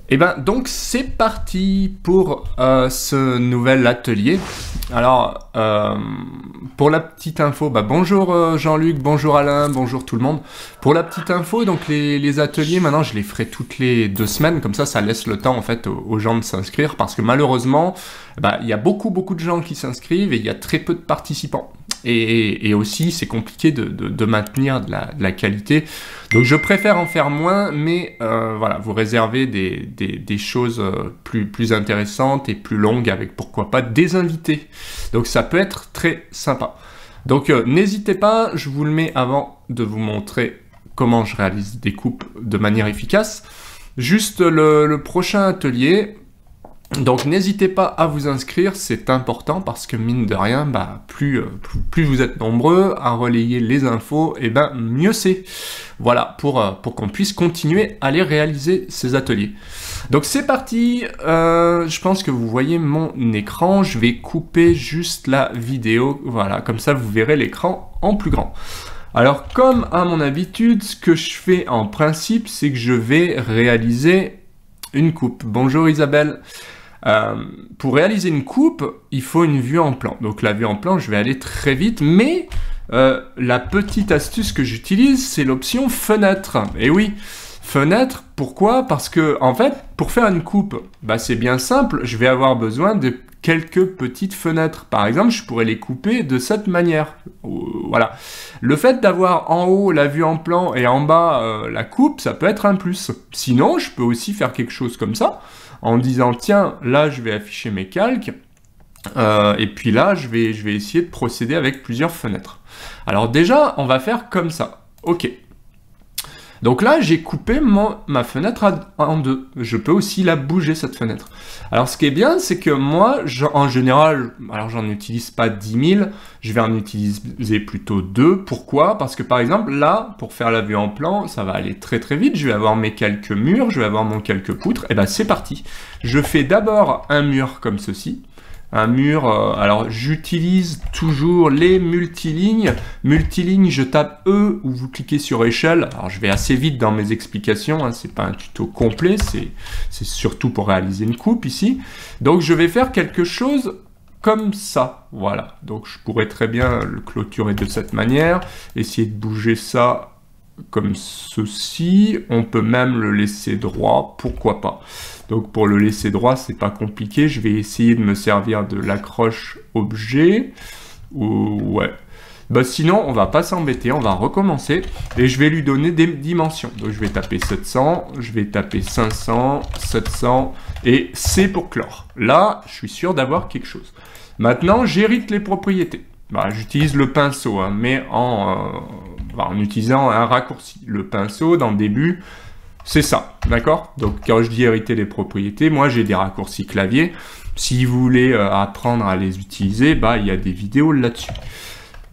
Et ben donc c'est parti pour ce nouvel atelier. Alors pour la petite info, bonjour Jean-Luc, bonjour Alain, bonjour tout le monde. Pour la petite info, donc les ateliers maintenant je les ferai toutes les 2 semaines, comme ça laisse le temps en fait aux gens de s'inscrire, parce que malheureusement il y a beaucoup de gens qui s'inscrivent et il y a très peu de participants. Et aussi c'est compliqué de maintenir de la qualité, donc je préfère en faire moins, mais voilà, vous réservez des choses plus intéressantes et plus longues, avec pourquoi pas des invités, donc ça peut être très sympa. Donc n'hésitez pas, je vous le mets avant de vous montrer comment je réalise des coupes de manière efficace. Juste le prochain atelier. Donc n'hésitez pas à vous inscrire, c'est important, parce que mine de rien, plus vous êtes nombreux à relayer les infos, et mieux c'est. Voilà, pour qu'on puisse continuer à les réaliser ces ateliers. Donc c'est parti, je pense que vous voyez mon écran, je vais couper juste la vidéo, voilà, comme ça vous verrez l'écran en plus grand. Alors comme à mon habitude, ce que je fais en principe, c'est que je vais réaliser une coupe. Bonjour Isabelle. Pour réaliser une coupe, il faut une vue en plan. Donc la vue en plan, je vais aller très vite, mais la petite astuce que j'utilise, c'est l'option fenêtre. Et oui, fenêtre, pourquoi? Parce que en fait, pour faire une coupe, c'est bien simple, je vais avoir besoin de quelques petites fenêtres. Par exemple, je pourrais les couper de cette manière. Voilà. Le fait d'avoir en haut la vue en plan et en bas la coupe, ça peut être un plus. Sinon, je peux aussi faire quelque chose comme ça, en disant tiens, là je vais afficher mes calques, et puis là je vais essayer de procéder avec plusieurs fenêtres. Alors déjà on va faire comme ça, ok. Donc là j'ai coupé ma fenêtre en deux, je peux aussi la bouger cette fenêtre. Alors ce qui est bien, c'est que moi en général, alors j'en utilise pas 10 000, je vais en utiliser plutôt 2, pourquoi? Parce que par exemple là, pour faire la vue en plan, ça va aller très vite, je vais avoir mes quelques murs, je vais avoir mon quelques poutres, et c'est parti. Je fais d'abord un mur comme ceci. Un mur, alors j'utilise toujours les multilignes. Multilignes, je tape E ou vous cliquez sur échelle. Alors je vais assez vite dans mes explications, hein, c'est pas un tuto complet, c'est surtout pour réaliser une coupe ici. Donc je vais faire quelque chose comme ça, voilà. Donc je pourrais très bien le clôturer de cette manière, essayer de bouger ça comme ceci, on peut même le laisser droit, pourquoi pas. Donc pour le laisser droit, c'est pas compliqué, je vais essayer de me servir de l'accroche objet, ouais. Sinon, on va pas s'embêter, on va recommencer, et je vais lui donner des dimensions. Donc je vais taper 700, je vais taper 500, 700, et C pour clore. Là, je suis sûr d'avoir quelque chose. Maintenant, j'hérite les propriétés. J'utilise le pinceau, hein, mais en utilisant un raccourci. Le pinceau, dans le début, c'est ça, d'accord? Donc, quand je dis hériter les propriétés, moi, j'ai des raccourcis clavier. Si vous voulez apprendre à les utiliser, il y a des vidéos là-dessus.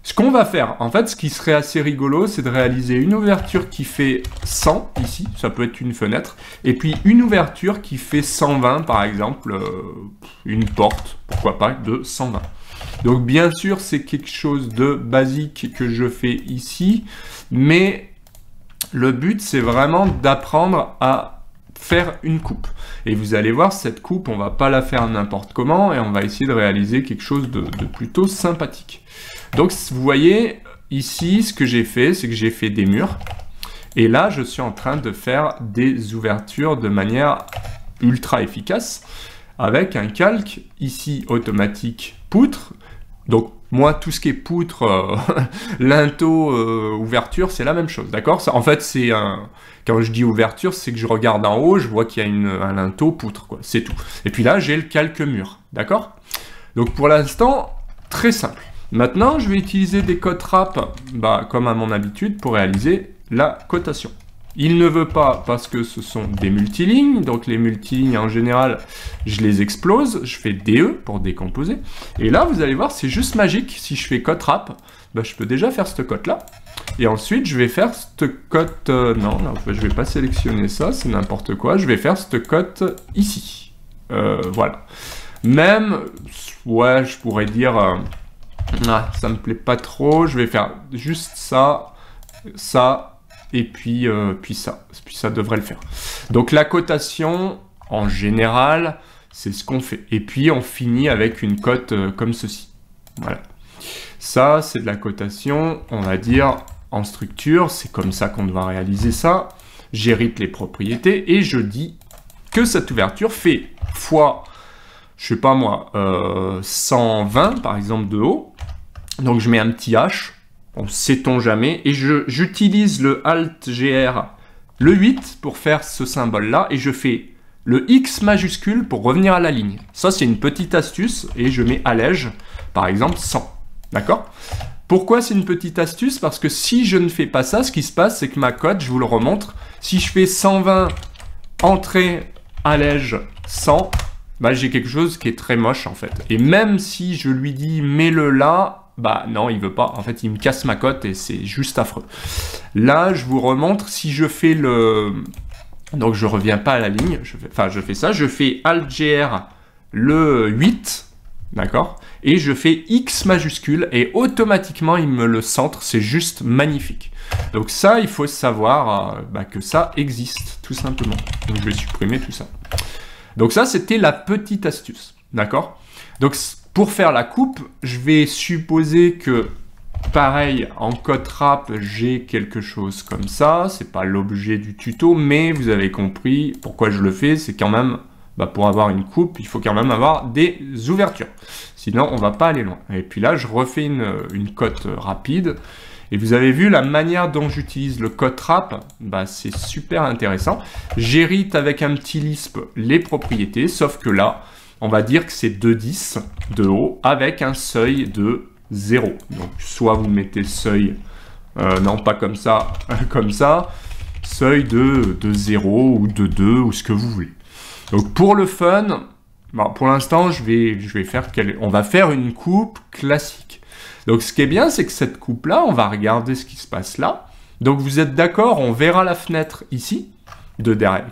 Ce qu'on va faire, en fait, ce qui serait assez rigolo, c'est de réaliser une ouverture qui fait 100, ici, ça peut être une fenêtre, et puis une ouverture qui fait 120, par exemple, une porte, pourquoi pas, de 120. Donc bien sûr, c'est quelque chose de basique que je fais ici, mais le but, c'est vraiment d'apprendre à faire une coupe. Et vous allez voir, cette coupe, on va pas la faire n'importe comment, et on va essayer de réaliser quelque chose de plutôt sympathique. Donc vous voyez, ici, ce que j'ai fait, c'est que j'ai fait des murs, et là, je suis en train de faire des ouvertures de manière ultra efficace, avec un calque, ici, automatique, poutre. Donc moi, tout ce qui est poutre, linteau, ouverture, c'est la même chose, d'accord? En fait, c'est quand je dis ouverture, c'est que je regarde en haut, je vois qu'il y a un linteau, poutre, quoi, c'est tout. Et puis là, j'ai le calque mur, d'accord? Donc pour l'instant, très simple. Maintenant, je vais utiliser des codes rap, comme à mon habitude, pour réaliser la cotation. Il ne veut pas parce que ce sont des multilignes, donc les multilignes en général, je les explose, je fais DE pour décomposer. Et là, vous allez voir, c'est juste magique. Si je fais cote rap, je peux déjà faire cette cote là. Et ensuite, je vais faire cette cote... non, je vais pas sélectionner ça, c'est n'importe quoi. Je vais faire cette cote ici. Voilà. Même, ouais, je pourrais dire... ça me plaît pas trop. Je vais faire juste ça, ça... et puis ça devrait le faire. Donc la cotation, En général, c'est ce qu'on fait. Et puis, on finit avec une cote comme ceci. Voilà. Ça, c'est de la cotation, on va dire, en structure. C'est comme ça qu'on doit réaliser ça. J'hérite les propriétés et je dis que cette ouverture fait fois, je sais pas moi, 120 par exemple de haut. Donc je mets un petit H, on sait-on jamais, et j'utilise le Alt-GR, le 8 pour faire ce symbole-là, et je fais le X majuscule pour revenir à la ligne. Ça, c'est une petite astuce, et je mets allège, par exemple 100. D'accord? Pourquoi c'est une petite astuce? Parce que si je ne fais pas ça, ce qui se passe, c'est que ma cote, je vous le remontre, si je fais 120, entrée, allège, 100, bah, j'ai quelque chose qui est très moche en fait. Et même si je lui dis mets-le là, bah non, il veut pas. En fait, il me casse ma cote et c'est juste affreux. Là, je vous remontre, si je fais le... Donc, je reviens pas à la ligne. Je fais ça. Je fais Alt-GR le 8, d'accord? Et je fais X majuscule et automatiquement, il me le centre. C'est juste magnifique. Donc ça, il faut savoir que ça existe, tout simplement. Donc, je vais supprimer tout ça. Donc ça, c'était la petite astuce, d'accord? Donc, pour faire la coupe, je vais supposer que, pareil, en code wrap, j'ai quelque chose comme ça. C'est pas l'objet du tuto, mais vous avez compris pourquoi je le fais. C'est quand même, pour avoir une coupe, il faut quand même avoir des ouvertures. Sinon, on va pas aller loin. Et puis là, je refais une cote rapide. Et vous avez vu la manière dont j'utilise le code wrap, c'est super intéressant. J'hérite avec un petit Lisp les propriétés, sauf que là, on va dire que c'est 2,10 de haut avec un seuil de 0. Donc, soit vous mettez seuil, non pas comme ça, comme ça, seuil de 0 ou de 2 ou ce que vous voulez. Donc, pour le fun, pour l'instant, on va faire une coupe classique. Donc, ce qui est bien, c'est que cette coupe-là, on va regarder ce qui se passe là. Donc, vous êtes d'accord, on verra la fenêtre ici,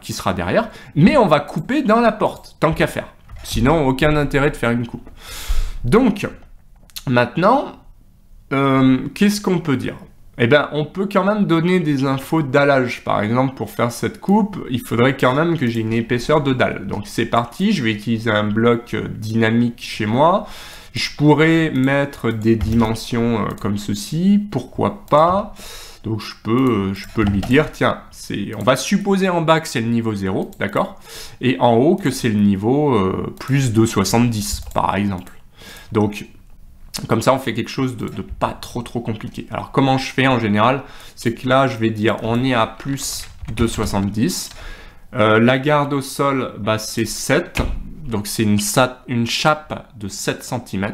qui sera derrière, mais on va couper dans la porte, tant qu'à faire. Sinon, aucun intérêt de faire une coupe. Donc, maintenant, qu'est-ce qu'on peut dire? Eh bien, on peut quand même donner des infos dallage. Par exemple, pour faire cette coupe, il faudrait quand même que j'ai une épaisseur de dalle. Donc, c'est parti, je vais utiliser un bloc dynamique chez moi. Je pourrais mettre des dimensions comme ceci, pourquoi pas. Donc je peux lui dire, tiens, on va supposer en bas que c'est le niveau 0, d'accord? Et en haut que c'est le niveau plus 2,70, par exemple. Donc, comme ça, on fait quelque chose de pas trop compliqué. Alors, comment je fais en général? C'est que là, je vais dire, on est à plus 2,70. La garde au sol, c'est 7. Donc, c'est une chape de 7 cm.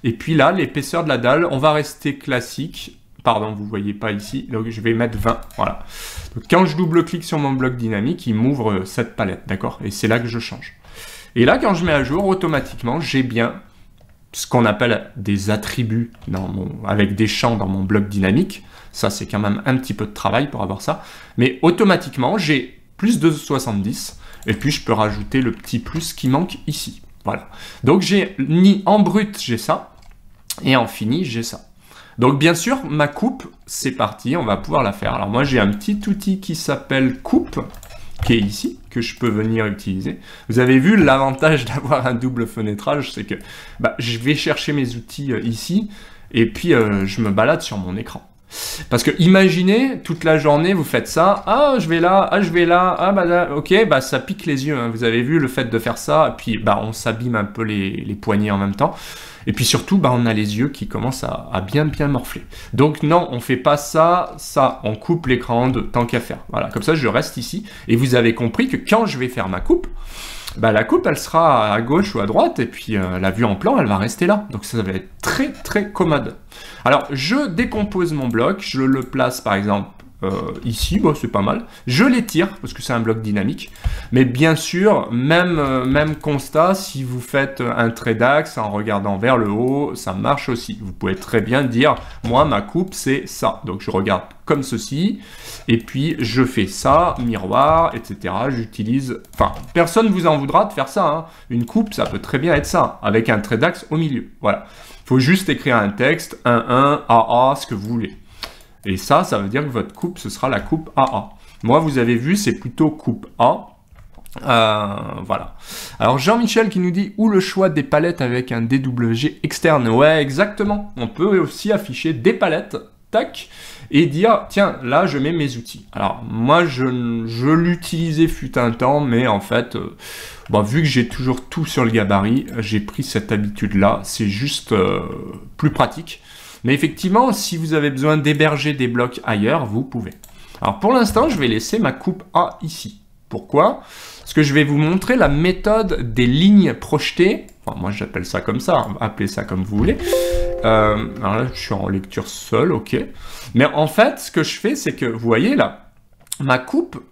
Et puis là, l'épaisseur de la dalle, on va rester classique. Pardon, vous ne voyez pas ici. Donc, je vais mettre 20. Voilà. Donc, quand je double-clique sur mon bloc dynamique, il m'ouvre cette palette. D'accord? Et c'est là que je change. Et là, quand je mets à jour, automatiquement, j'ai bien ce qu'on appelle des attributs avec des champs dans mon bloc dynamique. Ça, c'est quand même un petit peu de travail pour avoir ça. Mais automatiquement, j'ai plus de 70. Et puis, je peux rajouter le petit plus qui manque ici. Voilà. Donc, en brut, j'ai ça. Et en fini, j'ai ça. Donc, bien sûr, ma coupe, c'est parti. On va pouvoir la faire. Alors, moi, j'ai un petit outil qui s'appelle coupe, qui est ici, que je peux venir utiliser. Vous avez vu l'avantage d'avoir un double fenêtrage, c'est que je vais chercher mes outils ici, et puis je me balade sur mon écran. Parce que imaginez, toute la journée, vous faites ça, ah je vais là, ah je vais là, là, ok, ça pique les yeux, hein. Vous avez vu le fait de faire ça, et puis on s'abîme un peu les poignets en même temps. Et puis surtout, on a les yeux qui commencent à bien morfler. Donc non, on fait pas ça, on coupe l'écran tant qu'à faire. Voilà, comme ça je reste ici. Et vous avez compris que quand je vais faire ma coupe, la coupe elle sera à gauche ou à droite, et puis la vue en plan elle va rester là. Donc ça va être très commode. Alors je décompose mon bloc, je le place par exemple ici, c'est pas mal. Je l'étire parce que c'est un bloc dynamique. Mais bien sûr, même constat, si vous faites un trait d'axe en regardant vers le haut, ça marche aussi. Vous pouvez très bien dire, moi ma coupe c'est ça. Donc je regarde comme ceci, et puis je fais ça, miroir, etc. J'utilise, personne ne vous en voudra de faire ça, hein. Une coupe, ça peut très bien être ça, avec un trait d'axe au milieu. Voilà. Il faut juste écrire un texte, 1, AA, ce que vous voulez. Et ça veut dire que votre coupe, ce sera la coupe AA. Moi, vous avez vu, c'est plutôt coupe A. Voilà. Alors Jean-Michel qui nous dit où le choix des palettes avec un DWG externe. Ouais, exactement. On peut aussi afficher des palettes, tac, et dire tiens, là je mets mes outils. Alors moi je l'utilisais fut un temps, mais en fait, bon, vu que j'ai toujours tout sur le gabarit, j'ai pris cette habitude-là. C'est juste plus pratique. Mais effectivement, si vous avez besoin d'héberger des blocs ailleurs, vous pouvez. Alors pour l'instant, je vais laisser ma coupe A ici. Pourquoi ? Parce que je vais vous montrer la méthode des lignes projetées. Enfin, moi, j'appelle ça comme ça. Appelez ça comme vous voulez. Alors là, je suis en lecture seule, ok. Mais en fait, ce que je fais, c'est que, vous voyez là, ma coupe,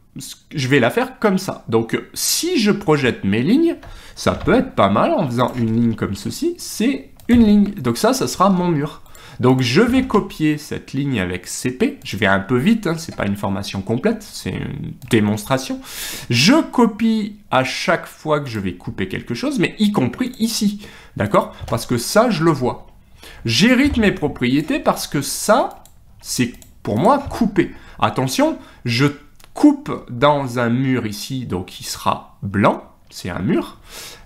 je vais la faire comme ça. Donc, si je projette mes lignes, ça peut être pas mal en faisant une ligne comme ceci. C'est une ligne. Donc ça sera mon mur. Donc je vais copier cette ligne avec CP, je vais un peu vite, hein, c'est pas une formation complète, c'est une démonstration. Je copie à chaque fois que je vais couper quelque chose, mais y compris ici, d'accord? Parce que ça, je le vois. J'hérite mes propriétés parce que ça, c'est pour moi coupé. Attention, je coupe dans un mur ici, donc il sera blanc, c'est un mur.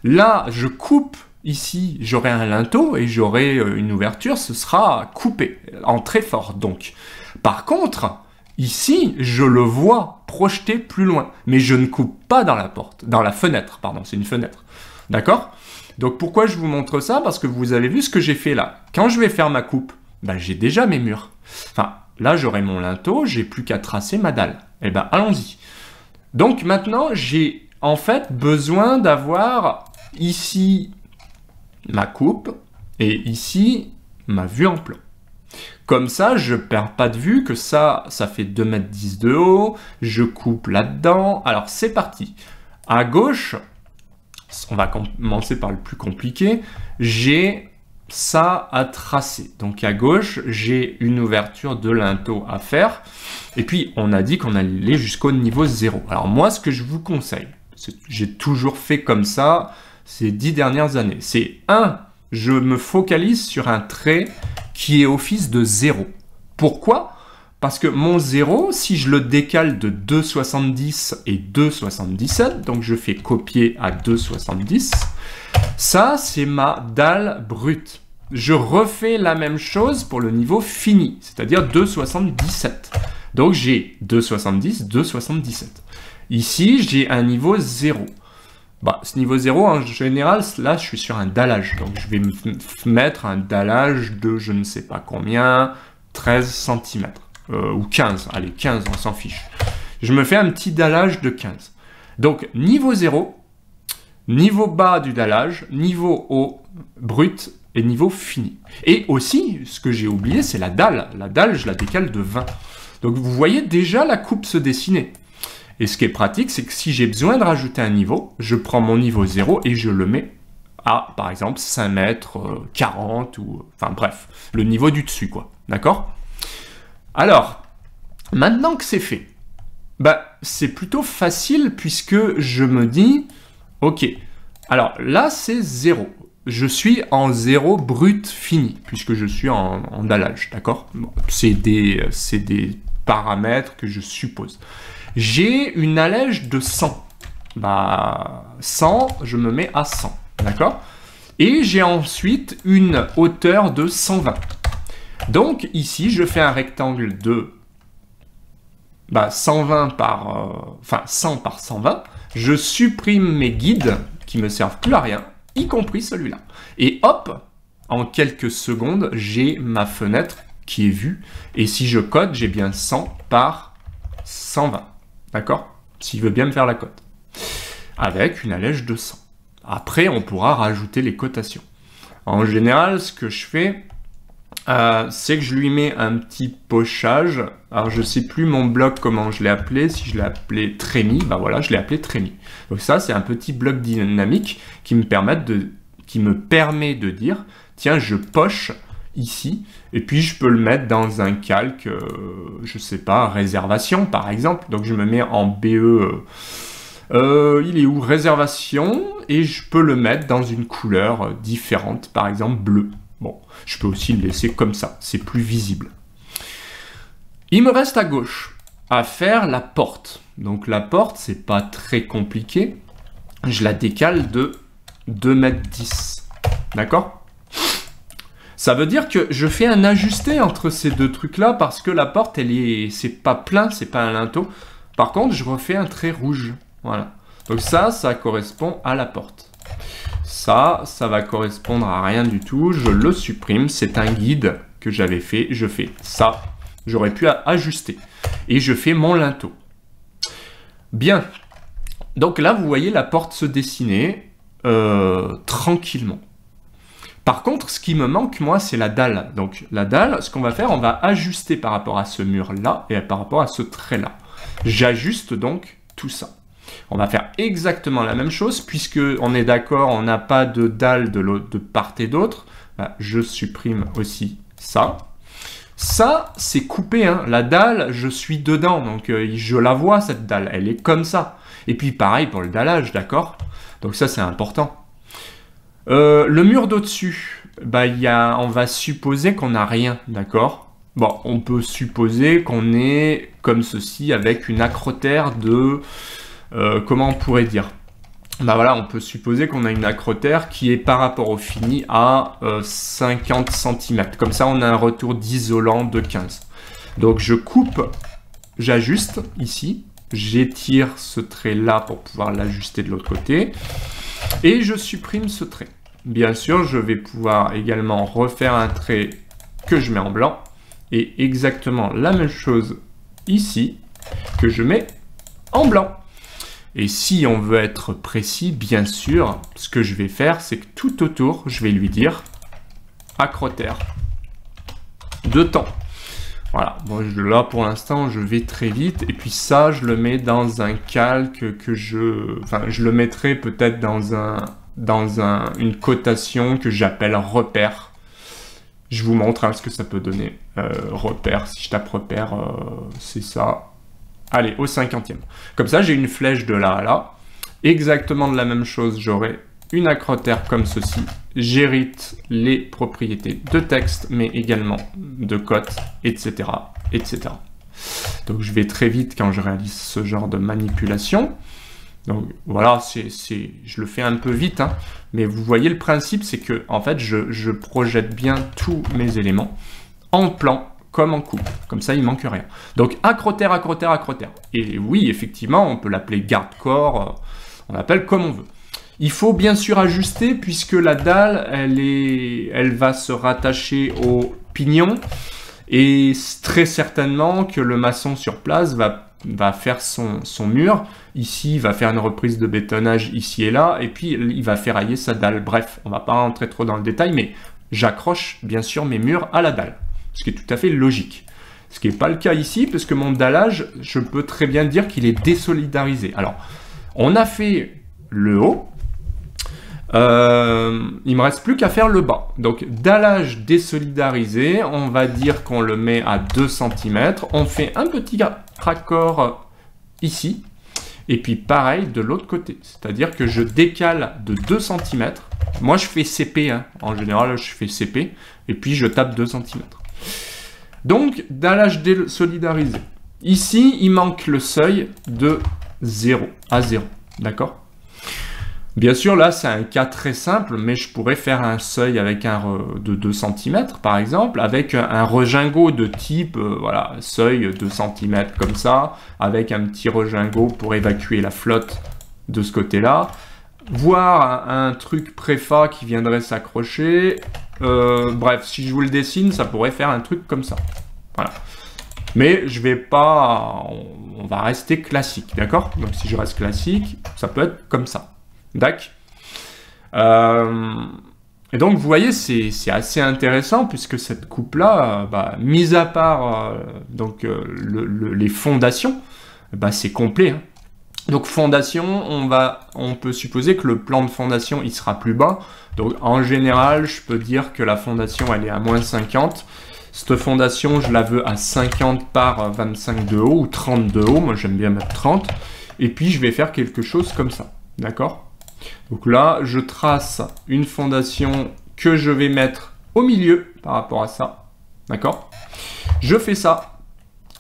Là, je coupe. Ici, j'aurai un linteau et j'aurai une ouverture, ce sera coupé, en très fort donc. Par contre, ici, je le vois projeté plus loin, mais je ne coupe pas dans la porte, dans la fenêtre, pardon, c'est une fenêtre. D'accord? Donc pourquoi je vous montre ça? Parce que vous avez vu ce que j'ai fait là. Quand je vais faire ma coupe, ben, j'ai déjà mes murs. Enfin, là, j'aurai mon linteau, j'ai plus qu'à tracer ma dalle. Eh ben, allons-y. Donc maintenant, j'ai en fait besoin d'avoir ici ma coupe, et ici, ma vue en plan. Comme ça, je ne perds pas de vue que ça fait 2,10 m de haut, je coupe là-dedans. Alors, c'est parti. À gauche, on va commencer par le plus compliqué, j'ai ça à tracer. Donc, à gauche, j'ai une ouverture de linteau à faire. Et puis, on a dit qu'on allait jusqu'au niveau 0. Alors, moi, ce que je vous conseille, j'ai toujours fait comme ça, ces 10 dernières années, c'est 1, je me focalise sur un trait qui est office de 0. Pourquoi? Parce que mon 0, si je le décale de 2,70 et 2,77, donc je fais copier à 2,70, ça c'est ma dalle brute. Je refais la même chose pour le niveau fini, c'est-à-dire 2,77. Donc j'ai 2,70, 2,77. Ici, j'ai un niveau 0. Bah, ce niveau 0, en général, là, je suis sur un dallage. Donc, je vais me mettre un dallage de je ne sais pas combien, 13 cm. Ou 15. Allez, 15, on s'en fiche. Je me fais un petit dallage de 15. Donc, niveau 0, niveau bas du dallage, niveau haut, brut et niveau fini. Et aussi, ce que j'ai oublié, c'est la dalle. La dalle, je la décale de 20. Donc, vous voyez déjà la coupe se dessiner. Et ce qui est pratique, c'est que si j'ai besoin de rajouter un niveau, je prends mon niveau 0 et je le mets à, par exemple, 5 mètres, 40, ou... Enfin bref, le niveau du dessus, quoi. D'accord? Alors, maintenant que c'est fait, bah, c'est plutôt facile puisque je me dis, ok, alors là, c'est 0. Je suis en 0 brut fini, puisque je suis en dallage, d'accord? Bon, c'est des paramètres que je suppose. J'ai une allège de 100. Bah, 100, je me mets à 100. D'accord? Et j'ai ensuite une hauteur de 120. Donc, ici, je fais un rectangle de 120 par... 100 par 120. Je supprime mes guides qui ne me servent plus à rien, y compris celui-là. Et hop, en quelques secondes, j'ai ma fenêtre qui est vue. Et si je code, j'ai bien 100 par 120. D'accord? S'il veut bien me faire la cote. Avec une allège de 100. Après, on pourra rajouter les cotations. En général, ce que je fais, c'est que je lui mets un petit pochage. Alors, je ne sais plus mon bloc, comment je l'ai appelé. Si je l'ai appelé trémie, bah voilà, je l'ai appelé trémie. Donc ça, c'est un petit bloc dynamique qui me permet de dire, tiens, je poche ici, et puis je peux le mettre dans un calque, je sais pas, réservation par exemple. Donc je me mets en BE, il est où? Réservation, et je peux le mettre dans une couleur différente, par exemple bleu. Bon, je peux aussi le laisser comme ça, c'est plus visible. Il me reste à gauche. à faire la porte. Donc la porte, c'est pas très compliqué. Je la décale de 2,10 m. D'accord? Ça veut dire que je fais un ajusté entre ces deux trucs-là parce que la porte, c'est pas plein, c'est pas un linteau. Par contre, je refais un trait rouge. Voilà. Donc ça correspond à la porte. Ça va correspondre à rien du tout. Je le supprime. C'est un guide que j'avais fait. Je fais ça. J'aurais pu ajuster. Et je fais mon linteau. Bien. Donc là, vous voyez la porte se dessiner tranquillement. Par contre, ce qui me manque, moi, c'est la dalle. Donc la dalle, ce qu'on va faire, on va ajuster par rapport à ce mur-là et par rapport à ce trait-là. J'ajuste donc tout ça. On va faire exactement la même chose, puisque on est d'accord, on n'a pas de dalle de part et d'autre. Je supprime aussi ça. Ça, c'est coupé, hein. La dalle, je suis dedans, donc je la vois, cette dalle, elle est comme ça. Et puis pareil pour le dallage, d'accord? Donc ça, c'est important. Le mur d'au-dessus, on va supposer qu'on n'a rien, d'accord? Bon, on peut supposer qu'on est comme ceci avec une acrotère de... comment on pourrait dire? Voilà, on peut supposer qu'on a une acrotère qui est par rapport au fini à 50 cm. Comme ça, on a un retour d'isolant de 15. Donc, je coupe, j'ajuste ici. J'étire ce trait-là pour pouvoir l'ajuster de l'autre côté. Et je supprime ce trait. Bien sûr, je vais pouvoir également refaire un trait que je mets en blanc. Et exactement la même chose ici que je mets en blanc. Et si on veut être précis, bien sûr, ce que je vais faire, c'est que tout autour, je vais lui dire acrotère de temps. Voilà, bon, là pour l'instant, je vais très vite. Et puis ça, je le mets dans un calque que je le mettrai peut-être dans une cotation que j'appelle repère. Je vous montre ce que ça peut donner. Repère, si je tape repère, c'est ça. Allez, au 50e. Comme ça, j'ai une flèche de là à là. Exactement de la même chose, j'aurai une acrotère comme ceci. J'hérite les propriétés de texte, mais également de cote, etc., etc. Donc, je vais très vite quand je réalise ce genre de manipulation. Donc, voilà, je le fais un peu vite, hein, mais vous voyez le principe, c'est que, en fait, je projette bien tous mes éléments en plan, comme en coupe. Comme ça, il ne manque rien. Donc, acrotère, acrotère, acrotère. Et oui, effectivement, on peut l'appeler garde-corps, on l'appelle comme on veut. Il faut bien sûr ajuster, puisque la dalle, elle va se rattacher au pignon, et très certainement que le maçon sur place va faire son mur. Ici, il va faire une reprise de bétonnage ici et là, et puis il va ferrailler sa dalle. Bref, on ne va pas rentrer trop dans le détail, mais j'accroche bien sûr mes murs à la dalle. Ce qui est tout à fait logique. Ce qui n'est pas le cas ici, parce que mon dallage, je peux très bien dire qu'il est désolidarisé. Alors, on a fait le haut. Il ne me reste plus qu'à faire le bas. Donc, dallage désolidarisé, on va dire qu'on le met à 2 cm. On fait un petit raccord ici. Et puis, pareil de l'autre côté. C'est-à-dire que je décale de 2 cm. Moi, je fais CP. Hein. En général, je fais CP. Et puis, je tape 2 cm. Donc, dallage désolidarisé. Ici, il manque le seuil de 0 à 0. D'accord? Bien sûr, là, c'est un cas très simple, mais je pourrais faire un seuil avec de 2 cm, par exemple, avec un regingot de type, voilà, seuil 2 cm comme ça, avec un petit regingot pour évacuer la flotte de ce côté-là, voire un truc préfa qui viendrait s'accrocher. Bref, si je vous le dessine, ça pourrait faire un truc comme ça. Voilà. Mais je vais pas... On va rester classique, d'accord? Donc si je reste classique, ça peut être comme ça. D'accord. Et donc, vous voyez, c'est assez intéressant, puisque cette coupe-là, mis à part les fondations, c'est complet. Hein. Donc, fondation, on peut supposer que le plan de fondation, il sera plus bas. Donc, en général, je peux dire que la fondation, elle est à moins 50. Cette fondation, je la veux à 50 par 25 de haut, ou 30 de haut. Moi, j'aime bien mettre 30. Et puis, je vais faire quelque chose comme ça. D'accord? Donc là, je trace une fondation que je vais mettre au milieu par rapport à ça. D'accord? Je fais ça.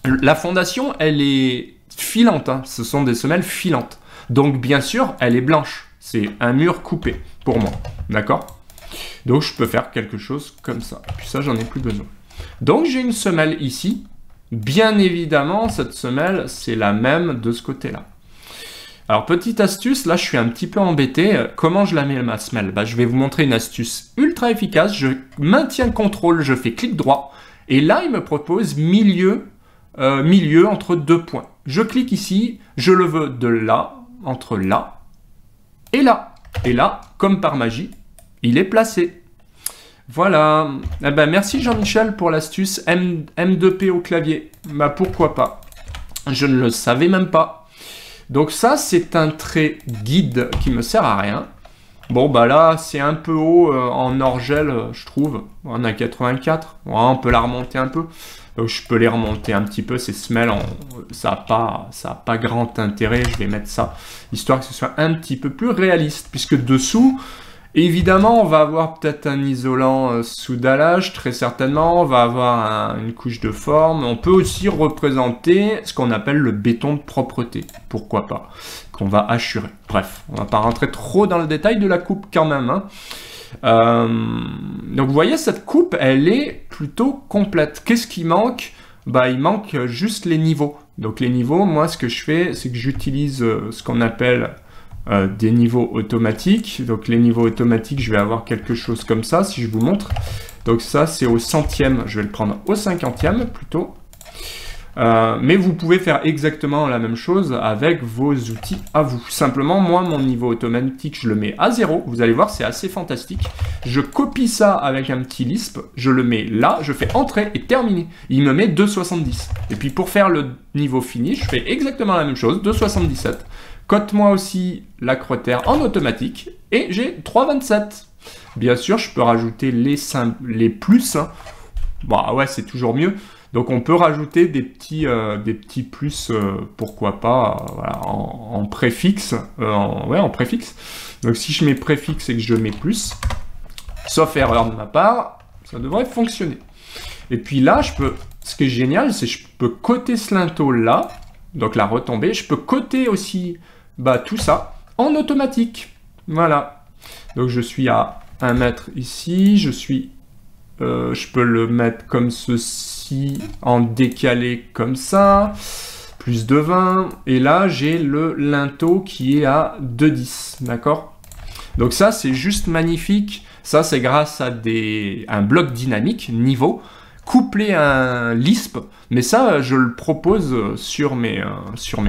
La fondation, elle est filante, hein. Ce sont des semelles filantes. Donc bien sûr, elle est blanche. C'est un mur coupé pour moi, d'accord? Donc je peux faire quelque chose comme ça. Puis ça, j'en ai plus besoin. Donc j'ai une semelle ici. Bien évidemment, cette semelle, c'est la même de ce côté-là. Alors petite astuce, là je suis un petit peu embêté. Comment je la mets ma semelle? Je vais vous montrer une astuce ultra efficace. Je maintiens le contrôle, je fais clic droit. Et là, il me propose milieu entre 2 points. Je clique ici, je le veux de là, entre là et là. Et là, comme par magie, il est placé. Voilà. Eh ben, merci Jean-Michel pour l'astuce M2P au clavier. Pourquoi pas? Je ne le savais même pas. Donc ça, c'est un trait guide qui me sert à rien. Bon, là, c'est un peu haut en orgel, je trouve. On a 84. Ouais, on peut la remonter un peu. Donc, je peux les remonter un petit peu. Ces semelles, ça n'a pas grand intérêt. Je vais mettre ça, histoire que ce soit un petit peu plus réaliste. Puisque dessous, évidemment, on va avoir peut-être un isolant sous dallage, très certainement. On va avoir une couche de forme. On peut aussi représenter ce qu'on appelle le béton de propreté. Pourquoi pas? Qu'on va hachurer. Bref, on va pas rentrer trop dans le détail de la coupe quand même, hein. Donc vous voyez, cette coupe, elle est plutôt complète. Qu'est-ce qui manque? Il manque juste les niveaux. Donc les niveaux, moi ce que je fais, c'est que j'utilise ce qu'on appelle des niveaux automatiques. Donc les niveaux automatiques, je vais avoir quelque chose comme ça, si je vous montre. Donc ça, c'est au centième. Je vais le prendre au 50e plutôt. Mais vous pouvez faire exactement la même chose avec vos outils à vous. Simplement, moi, mon niveau automatique, je le mets à 0. Vous allez voir, c'est assez fantastique. Je copie ça avec un petit Lisp. Je le mets là, je fais Entrée et terminer. Il me met 2,70. Et puis, pour faire le niveau fini, je fais exactement la même chose, 2,77. Cote-moi aussi l'acrotère en automatique. Et j'ai 3,27. Bien sûr, je peux rajouter les plus. Hein. Ouais, c'est toujours mieux. Donc on peut rajouter des petits plus, pourquoi pas, voilà, en préfixe. En préfixe. Donc si je mets préfixe et que je mets plus, sauf erreur de ma part, ça devrait fonctionner. Et puis là, ce qui est génial, c'est que je peux coter ce linteau là, donc la retombée. Je peux coter aussi tout ça en automatique. Voilà. Donc je suis à 1 mètre ici, je peux le mettre comme ceci, en décalé comme ça, plus de 20. Et là, j'ai le linteau qui est à 2,10, d'accord? Donc ça, c'est juste magnifique. Ça, c'est grâce à un bloc dynamique, niveau, couplé à un Lisp. Mais ça, je le propose sur mes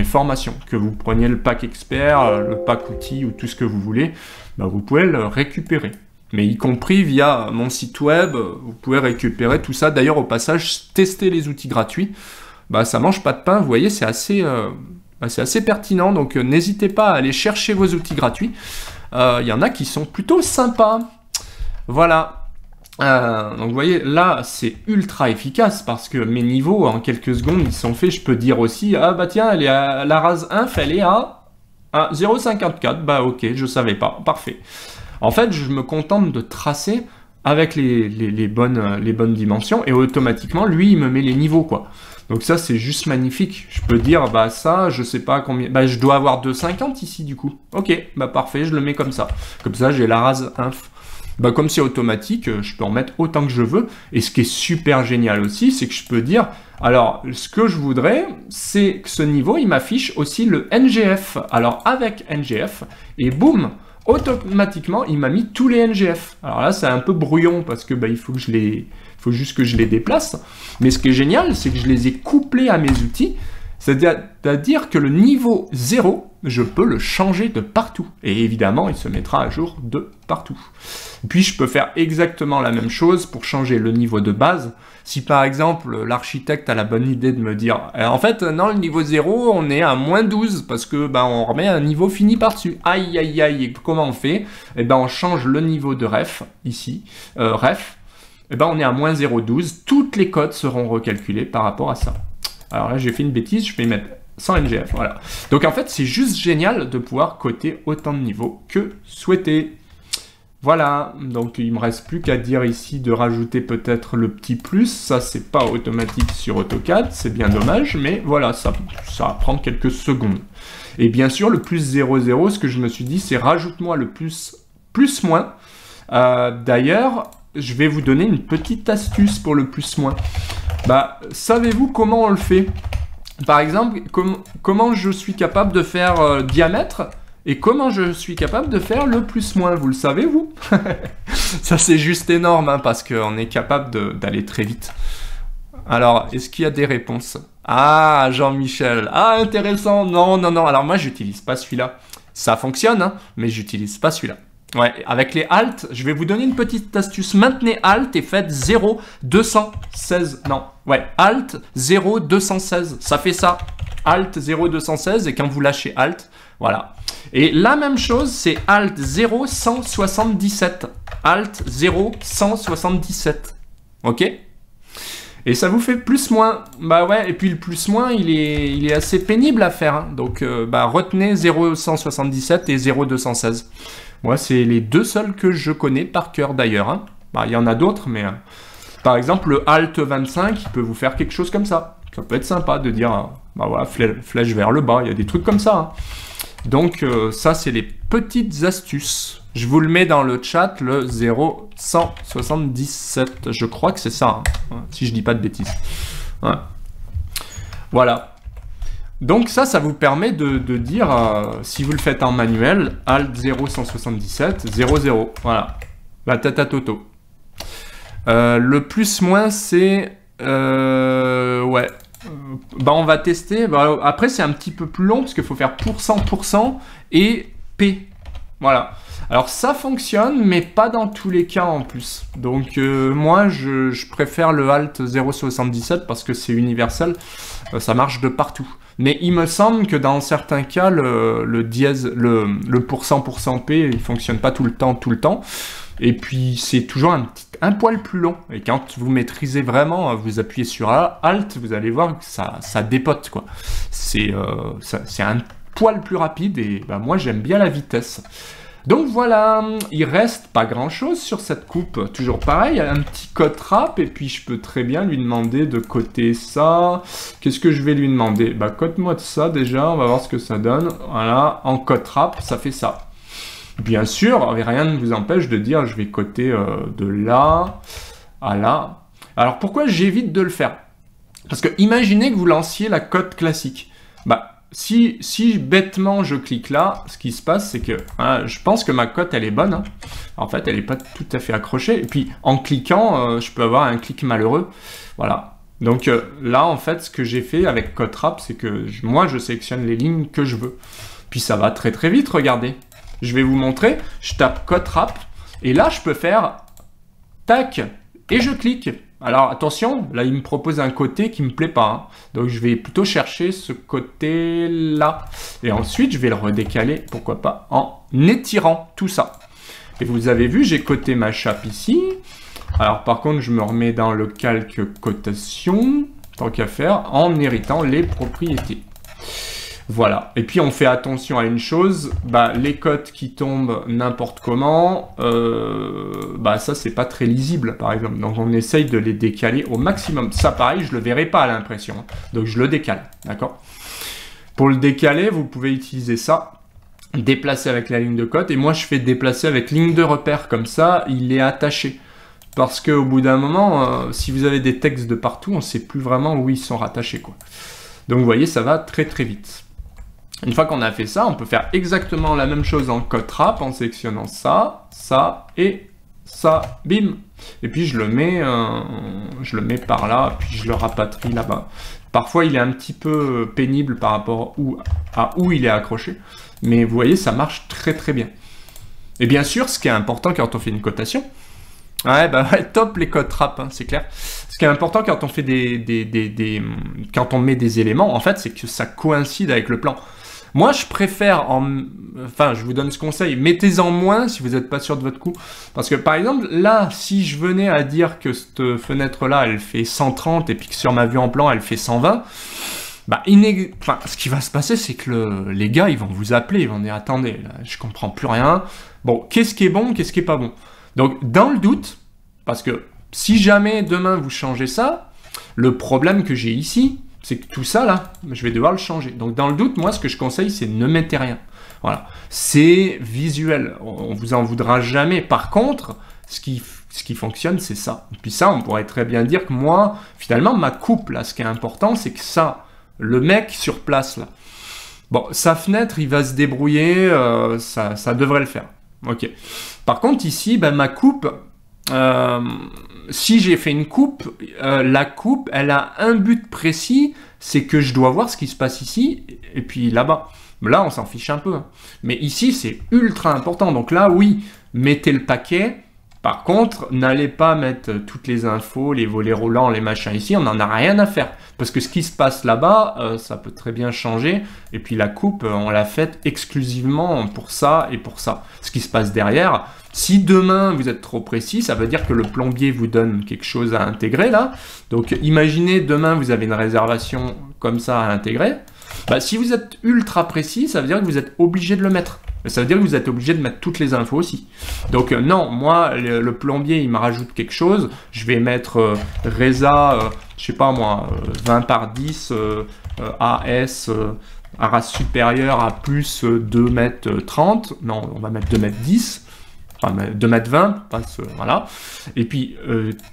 formations. Que vous preniez le pack expert, le pack outils ou tout ce que vous voulez, vous pouvez le récupérer. Mais y compris via mon site web, vous pouvez récupérer tout ça. D'ailleurs, au passage, testez les outils gratuits. Ça mange pas de pain, vous voyez, c'est assez pertinent. Donc, n'hésitez pas à aller chercher vos outils gratuits. Il y en a qui sont plutôt sympas. Voilà. Donc, vous voyez, là, c'est ultra efficace parce que mes niveaux, en quelques secondes, ils sont faits. Je peux dire aussi, tiens, elle est à la rase inf, elle est à 0,54. Ok, je savais pas. Parfait. En fait, je me contente de tracer avec les bonnes dimensions et automatiquement, lui, il me met les niveaux, quoi. Donc ça, c'est juste magnifique. Je peux dire, ça, je sais pas combien... je dois avoir 2,50 ici, du coup. Ok, parfait, je le mets comme ça. Comme ça, j'ai la rase inf. Comme c'est automatique, je peux en mettre autant que je veux. Et ce qui est super génial aussi, c'est que je peux dire... Alors, ce que je voudrais, c'est que ce niveau, il m'affiche aussi le NGF. Alors, avec NGF, et boum, automatiquement, il m'a mis tous les NGF. Alors là, c'est un peu brouillon parce que il faut juste que je les déplace. Mais ce qui est génial, c'est que je les ai couplés à mes outils. C'est-à-dire que le niveau 0, je peux le changer de partout. Et évidemment, il se mettra à jour de partout. Puis, je peux faire exactement la même chose pour changer le niveau de base. Si par exemple, l'architecte a la bonne idée de me dire en fait, non, le niveau 0, on est à -12 parce que on remet un niveau fini par-dessus. Aïe, aïe, aïe, comment on fait? On change le niveau de ref, ici, ref. On est à -0,12. Toutes les codes seront recalculées par rapport à ça. Alors là, j'ai fait une bêtise, je vais mettre 100 NGF, voilà. Donc en fait, c'est juste génial de pouvoir coter autant de niveaux que souhaité. Voilà, donc il me reste plus qu'à dire ici de rajouter peut-être le petit plus. Ça, c'est pas automatique sur AutoCAD, c'est bien dommage, mais voilà, ça va prendre quelques secondes. Et bien sûr, le plus 0, 0, ce que je me suis dit, c'est rajoute-moi le plus moins. D'ailleurs, je vais vous donner une petite astuce pour le plus moins. Bah, savez-vous comment on le fait? Par exemple, comment je suis capable de faire diamètre et comment je suis capable de faire le plus moins? Vous le savez, vous? Ça, c'est juste énorme, hein, parce qu'on est capable d'aller très vite. Alors, est-ce qu'il y a des réponses? Ah, Jean-Michel. Ah, intéressant. Non, non, non. Alors, moi, j'utilise pas celui-là. Ça fonctionne, hein, mais j'utilise pas celui-là. Ouais, avec les Alt, je vais vous donner une petite astuce. Maintenez Alt et faites 0, 216. Non, ouais, Alt, 0, 216. Ça fait ça. Alt, 0, 216. Et quand vous lâchez Alt, voilà. Et la même chose, c'est Alt, 0, 177. Alt, 0, 177. Ok? Et ça vous fait plus-moins. Bah ouais, et puis le plus-moins, il est assez pénible à faire. Hein. Donc, bah, retenez 0,177 et 0,216. Moi, c'est les deux seuls que je connais par cœur d'ailleurs. Hein. Bah, il y en a d'autres, mais par exemple, le Alt 25, il peut vous faire quelque chose comme ça. Ça peut être sympa de dire, bah voilà, flèche vers le bas, il y a des trucs comme ça. Hein. Donc, ça, c'est les petites astuces. Je vous le mets dans le chat, le 0,177. Je crois que c'est ça, hein, si je dis pas de bêtises. Ouais. Voilà. Donc ça vous permet de dire, si vous le faites en manuel, Alt 0,177, 0,0. Voilà. La tata toto. Le plus-moins, c'est... ouais. Bah, on va tester. Bah, après, c'est un petit peu plus long, parce qu'il faut faire %, et P. Voilà. Alors ça fonctionne, mais pas dans tous les cas en plus. Donc moi, je préfère le Alt 0,77 parce que c'est universel. Ça marche de partout. Mais il me semble que dans certains cas, le dièse, le %P, il fonctionne pas tout le temps. Et puis c'est toujours un poil plus long. Et quand vous maîtrisez vraiment, vous appuyez sur Alt, vous allez voir que ça dépote, quoi. C'est un poil plus rapide et bah, moi j'aime bien la vitesse. Donc voilà, il reste pas grand chose sur cette coupe. Toujours pareil, un petit code rap et puis je peux très bien lui demander de coter ça. Qu'est-ce que je vais lui demander? Bah code-moi de ça déjà, on va voir ce que ça donne. Voilà, en code rap, ça fait ça. Bien sûr, rien ne vous empêche de dire je vais coter de là à là. Alors pourquoi j'évite de le faire? Parce que imaginez que vous lanciez la cote classique. Bah, si bêtement je clique là, ce qui se passe, c'est que je pense que ma cote, elle est bonne. Hein. En fait, elle n'est pas tout à fait accrochée. Et puis, en cliquant, je peux avoir un clic malheureux. Voilà. Donc là, en fait, ce que j'ai fait avec CodeRap, c'est que moi, je sélectionne les lignes que je veux. Puis ça va très très vite, regardez. Je vais vous montrer. Je tape CodeRap. Et là, je peux faire tac. Et je clique. Alors attention, là il me propose un côté qui me plaît pas. Hein. Donc je vais plutôt chercher ce côté-là. Et ensuite je vais le redécaler, pourquoi pas, en étirant tout ça. Et vous avez vu, j'ai coté ma chape ici. Alors par contre, je me remets dans le calque cotation, tant qu'à faire, en héritant les propriétés. Voilà. Et puis on fait attention à une chose, bah, les cotes qui tombent n'importe comment, bah ça c'est pas très lisible par exemple. Donc on essaye de les décaler au maximum. Ça pareil, je le verrai pas à l'impression. Hein. Donc je le décale, d'accord? Pour le décaler, vous pouvez utiliser ça, déplacer avec la ligne de cote. Et moi je fais déplacer avec ligne de repère, comme ça il est attaché. Parce qu'au bout d'un moment, si vous avez des textes de partout, on ne sait plus vraiment où ils sont rattachés, quoi. Donc vous voyez, ça va très très vite. Une fois qu'on a fait ça, on peut faire exactement la même chose en CodeRap en sélectionnant ça, ça et ça, bim. Et puis je le mets par là, puis je le rapatrie là-bas. Parfois il est un petit peu pénible par rapport à où il est accroché, mais vous voyez, ça marche très très bien. Et bien sûr, ce qui est important quand on fait une cotation, ouais, bah ouais, top les CodeRap, hein, c'est clair. Ce qui est important quand on fait quand on met des éléments, en fait, c'est que ça coïncide avec le plan. Moi, je préfère, enfin, je vous donne ce conseil, mettez-en moins si vous n'êtes pas sûr de votre coup. Parce que, par exemple, là, si je venais à dire que cette fenêtre-là, elle fait 130 et puis que sur ma vue en plan, elle fait 120, bah, enfin, ce qui va se passer, c'est que les gars, ils vont vous appeler, ils vont dire, attendez, là, je comprends plus rien. Bon, qu'est-ce qui est bon, qu'est-ce qui est pas bon? Donc, dans le doute, parce que si jamais demain vous changez ça, le problème que j'ai ici, c'est que tout ça là, je vais devoir le changer. Donc, dans le doute, moi, ce que je conseille, c'est ne mettez rien. Voilà, c'est visuel, on vous en voudra jamais. Par contre, ce qui fonctionne, c'est ça. Et puis ça, on pourrait très bien dire que moi, finalement, ma coupe, là, ce qui est important, c'est que ça, le mec sur place, là, bon, sa fenêtre, il va se débrouiller, ça devrait le faire. Ok. Par contre, ici, ben, ma coupe, si j'ai fait une coupe, la coupe, elle a un but précis, c'est que je dois voir ce qui se passe ici, et puis là-bas. Là, on s'en fiche un peu. Hein. Mais ici, c'est ultra important. Donc là, oui, mettez le paquet. Par contre, n'allez pas mettre toutes les infos, les volets roulants, les machins ici. On n'en a rien à faire. Parce que ce qui se passe là-bas, ça peut très bien changer. Et puis la coupe, on l'a faite exclusivement pour ça et pour ça. Ce qui se passe derrière, si demain vous êtes trop précis, ça veut dire que le plombier vous donne quelque chose à intégrer là. Donc imaginez demain, vous avez une réservation comme ça à intégrer. Bah, si vous êtes ultra précis, ça veut dire que vous êtes obligé de le mettre. Ça veut dire que vous êtes obligé de mettre toutes les infos aussi. Donc non, moi, le plombier, il me rajoute quelque chose. Je vais mettre Reza, je sais pas moi, 20 par 10, AS, à race supérieure à plus 2 mètres 30. Non, on va mettre 2 mètres 10. Enfin, 2 mètres 20, voilà. Et puis,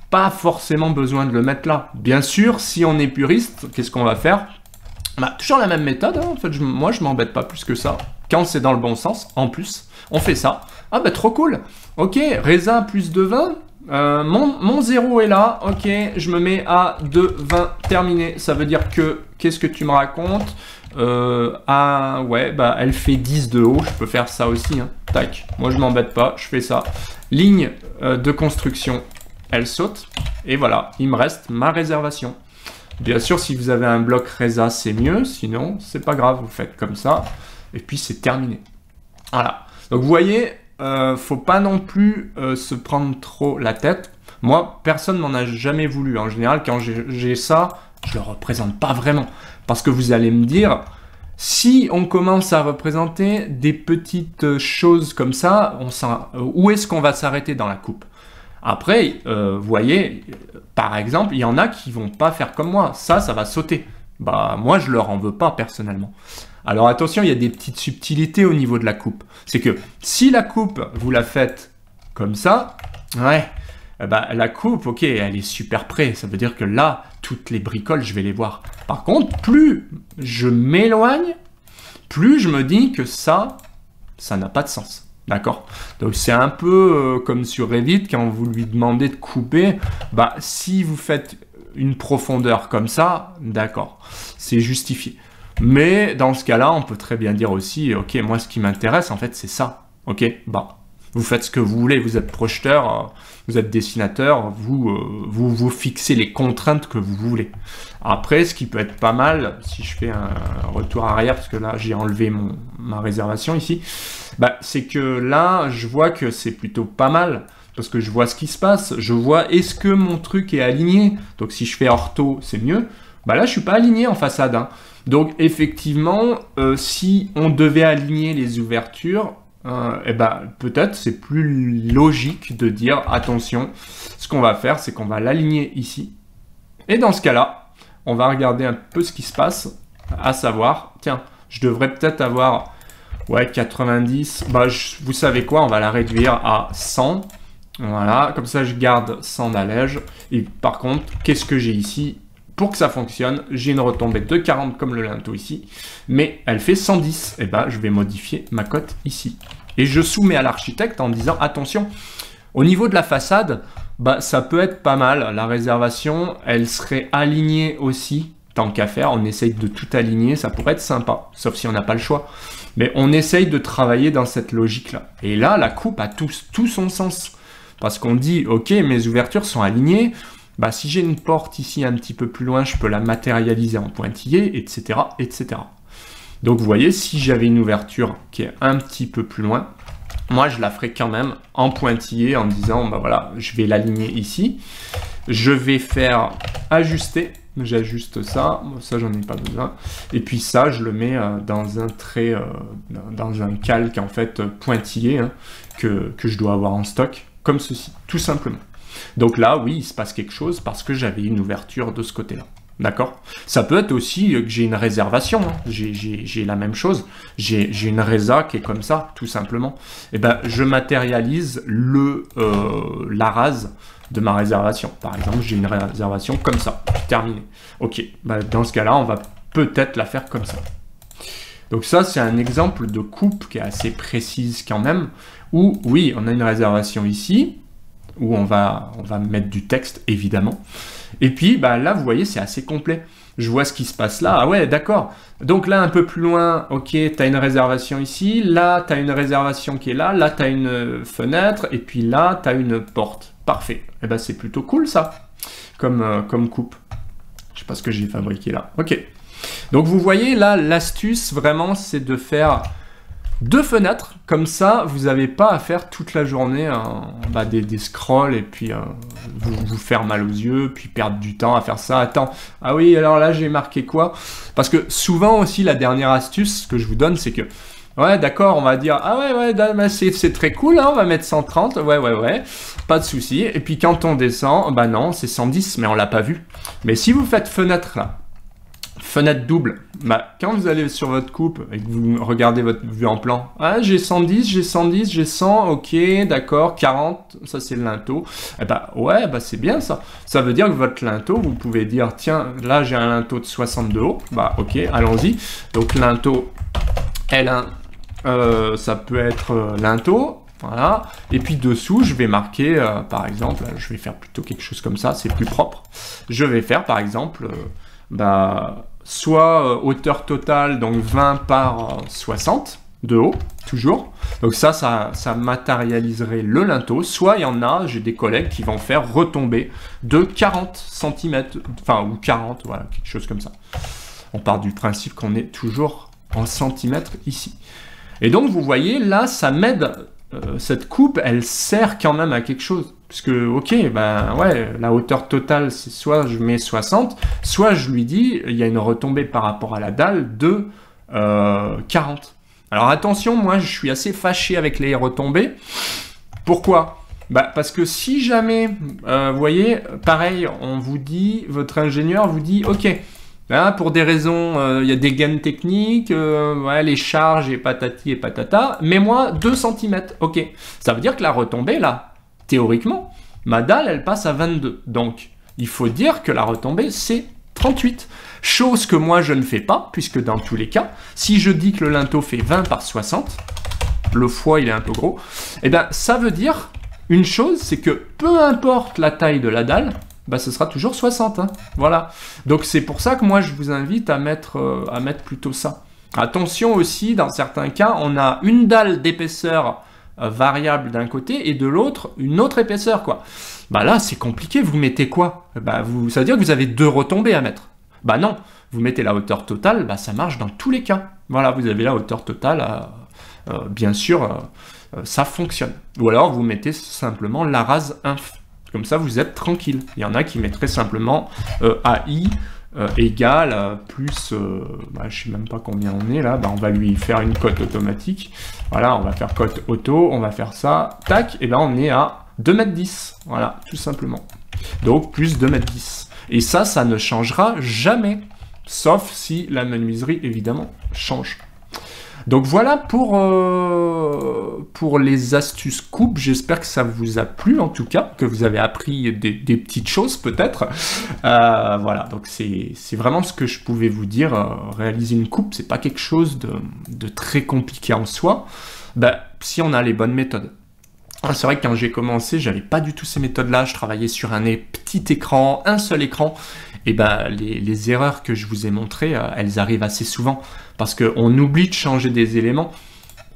pas forcément besoin de le mettre là. Bien sûr, si on est puriste, qu'est-ce qu'on va faire? Bah, toujours la même méthode, hein. En fait, moi je m'embête pas plus que ça. Quand c'est dans le bon sens, en plus, on fait ça. Ah bah trop cool. Ok, Reza plus 2,20. Mon 0 est là. Ok, je me mets à 2,20 terminé. Ça veut dire que, qu'est-ce que tu me racontes? Ah ouais, bah elle fait 10 de haut. Je peux faire ça aussi. Hein. Tac, moi je m'embête pas, je fais ça. Ligne de construction, elle saute. Et voilà, il me reste ma réservation. Bien sûr, si vous avez un bloc Reza, c'est mieux. Sinon, c'est pas grave, vous faites comme ça. Et puis, c'est terminé. Voilà. Donc, vous voyez, faut pas non plus se prendre trop la tête. Moi, personne m'en a jamais voulu. En général, quand j'ai ça, je le représente pas vraiment. Parce que vous allez me dire, si on commence à représenter des petites choses comme ça, où est-ce qu'on va s'arrêter dans la coupe? Après, vous voyez, par exemple, il y en a qui vont pas faire comme moi. Ça va sauter. Bah, moi, je leur en veux pas personnellement. Alors attention, il y a des petites subtilités au niveau de la coupe. C'est que si la coupe, vous la faites comme ça, ouais, bah, la coupe, ok, elle est super près. Ça veut dire que là, toutes les bricoles, je vais les voir. Par contre, plus je m'éloigne, plus je me dis que ça n'a pas de sens. D'accord? Donc c'est un peu comme sur Revit, quand vous lui demandez de couper, bah, si vous faites une profondeur comme ça, d'accord, c'est justifié. Mais dans ce cas-là, on peut très bien dire aussi, ok, moi ce qui m'intéresse en fait c'est ça. Ok, bah, vous faites ce que vous voulez, vous êtes projeteur, vous êtes dessinateur, vous fixez les contraintes que vous voulez. Après, ce qui peut être pas mal, si je fais un retour arrière, parce que là j'ai enlevé ma réservation ici, bah, c'est que là je vois que c'est plutôt pas mal, parce que je vois ce qui se passe, je vois est-ce que mon truc est aligné, donc si je fais ortho c'est mieux, bah là je suis pas aligné en façade, hein. Donc effectivement, si on devait aligner les ouvertures, eh ben, peut-être c'est plus logique de dire attention, ce qu'on va faire c'est qu'on va l'aligner ici. Et dans ce cas-là, on va regarder un peu ce qui se passe, à savoir, tiens, je devrais peut-être avoir ouais, 90, bah, vous savez quoi, on va la réduire à 100. Voilà, comme ça je garde 100 d'allège. Et par contre, qu'est-ce que j'ai ici? Pour que ça fonctionne, j'ai une retombée de 40 comme le linteau ici, mais elle fait 110. Et ben, je vais modifier ma cote ici. Et je soumets à l'architecte en disant, attention, au niveau de la façade, bah, ça peut être pas mal. La réservation, elle serait alignée aussi, tant qu'à faire. On essaye de tout aligner, ça pourrait être sympa, sauf si on n'a pas le choix. Mais on essaye de travailler dans cette logique-là. Et là, la coupe a tout son sens. Parce qu'on dit, ok, mes ouvertures sont alignées. Bah, si j'ai une porte ici un petit peu plus loin, je peux la matérialiser en pointillé, etc., etc. Donc vous voyez, si j'avais une ouverture qui est un petit peu plus loin, moi je la ferai quand même en pointillé en disant, bah voilà, je vais l'aligner ici. Je vais faire ajuster j'ajuste ça, ça j'en ai pas besoin, et puis ça je le mets dans un trait, dans un calque en fait pointillé, hein, que je dois avoir en stock, comme ceci, tout simplement. Donc là, oui, il se passe quelque chose parce que j'avais une ouverture de ce côté-là. D'accord? Ça peut être aussi que j'ai une réservation, hein. J'ai la même chose, j'ai une résa qui est comme ça, tout simplement. Et ben, je matérialise la rase de ma réservation. Par exemple, j'ai une réservation comme ça, terminé. Ok, ben, dans ce cas-là, on va peut-être la faire comme ça. Donc ça, c'est un exemple de coupe qui est assez précise quand même, où oui, on a une réservation ici, où on va mettre du texte, évidemment. Et puis, bah, là, vous voyez, c'est assez complet. Je vois ce qui se passe là. Ah ouais, d'accord. Donc là, un peu plus loin, ok, tu as une réservation ici. Là, tu as une réservation qui est là. Là, tu as une fenêtre. Et puis là, tu as une porte. Parfait. Et ben, c'est plutôt cool, ça, comme coupe. Je sais pas ce que j'ai fabriqué là. Ok. Donc, vous voyez, là, l'astuce, vraiment, c'est de faire 2 fenêtres, comme ça, vous n'avez pas à faire toute la journée des scrolls et puis vous faire mal aux yeux, puis perdre du temps à faire ça. Attends, ah oui, alors là, j'ai marqué quoi? Parce que souvent aussi, la dernière astuce que je vous donne, c'est que, ouais, d'accord, on va dire, ah ouais, c'est très cool, hein, on va mettre 130, ouais, pas de souci. Et puis quand on descend, bah non, c'est 110, mais on l'a pas vu. Mais si vous faites fenêtre là, fenêtre double, bah, quand vous allez sur votre coupe et que vous regardez votre vue en plan, ah, j'ai 110, j'ai 110, j'ai 100, ok, d'accord, 40, ça c'est le linteau. Et bah ouais, bah c'est bien ça. Ça veut dire que votre linteau, vous pouvez dire, tiens, là j'ai un linteau de 60 de haut, bah ok, allons-y. Donc linteau L1, ça peut être linteau, voilà. Et puis dessous, je vais marquer, par exemple, je vais faire plutôt quelque chose comme ça, c'est plus propre. Je vais faire par exemple, soit hauteur totale, donc 20 par 60 de haut, toujours. Donc ça matérialiserait le linteau. Soit il y en a, j'ai des collègues qui vont faire retomber de 40 cm, enfin, ou 40, voilà, quelque chose comme ça. On part du principe qu'on est toujours en centimètres ici. Et donc, vous voyez, là, ça m'aide, cette coupe, elle sert quand même à quelque chose. Parce que, ok, ben ouais, la hauteur totale, c'est soit je mets 60, soit je lui dis, il y a une retombée par rapport à la dalle de 40. Alors attention, moi je suis assez fâché avec les retombées. Pourquoi? Bah, parce que si jamais, vous voyez, pareil, on vous dit, votre ingénieur vous dit, ok, hein, pour des raisons, il y a des gaines techniques, ouais, les charges et patati et patata, mets-moi 2 cm, ok. Ça veut dire que la retombée, là, théoriquement, ma dalle, elle passe à 22. Donc, il faut dire que la retombée, c'est 38. Chose que moi, je ne fais pas, puisque dans tous les cas, si je dis que le linteau fait 20 par 60, le foie, il est un peu gros, eh bien, ça veut dire une chose, c'est que peu importe la taille de la dalle, bah, ce sera toujours 60. Hein. Voilà. Donc, c'est pour ça que moi, je vous invite à mettre plutôt ça. Attention aussi, dans certains cas, on a une dalle d'épaisseur variable d'un côté et de l'autre une autre épaisseur, quoi. Bah là c'est compliqué, vous mettez quoi? Bah ça veut dire que vous avez 2 retombées à mettre. Bah non, vous mettez la hauteur totale, bah ça marche dans tous les cas. Voilà, vous avez la hauteur totale, bien sûr, ça fonctionne. Ou alors vous mettez simplement la rase inf. Comme ça vous êtes tranquille. Il y en a qui mettraient simplement AI égale plus, je sais même pas combien on est là, bah, on va lui faire une cote automatique, voilà, on va faire cote auto, on va faire ça, tac, et ben on est à 2,10 m, voilà, tout simplement. Donc plus 2,10 m. Et ça ne changera jamais, sauf si la menuiserie, évidemment, change. Donc voilà pour les astuces coupe. J'espère que ça vous a plu en tout cas, que vous avez appris des petites choses peut-être. Voilà, donc c'est vraiment ce que je pouvais vous dire. Réaliser une coupe, c'est pas quelque chose de très compliqué en soi, si on a les bonnes méthodes. C'est vrai que quand j'ai commencé, j'avais pas du tout ces méthodes-là. Je travaillais sur un petit écran, un seul écran. Et les erreurs que je vous ai montrées, elles arrivent assez souvent parce qu'on oublie de changer des éléments.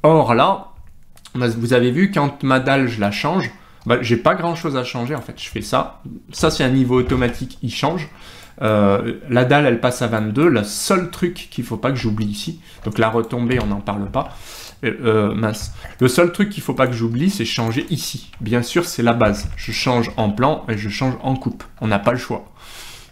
Or là, vous avez vu, quand ma dalle, je la change, j'ai pas grand-chose à changer en fait. Je fais ça. Ça, c'est un niveau automatique, il change. La dalle, elle passe à 22. Le seul truc qu'il faut pas que j'oublie ici, donc la retombée, on n'en parle pas. Mince. Le seul truc qu'il faut pas que j'oublie, c'est changer ici. Bien sûr, c'est la base. Je change en plan et je change en coupe. On n'a pas le choix.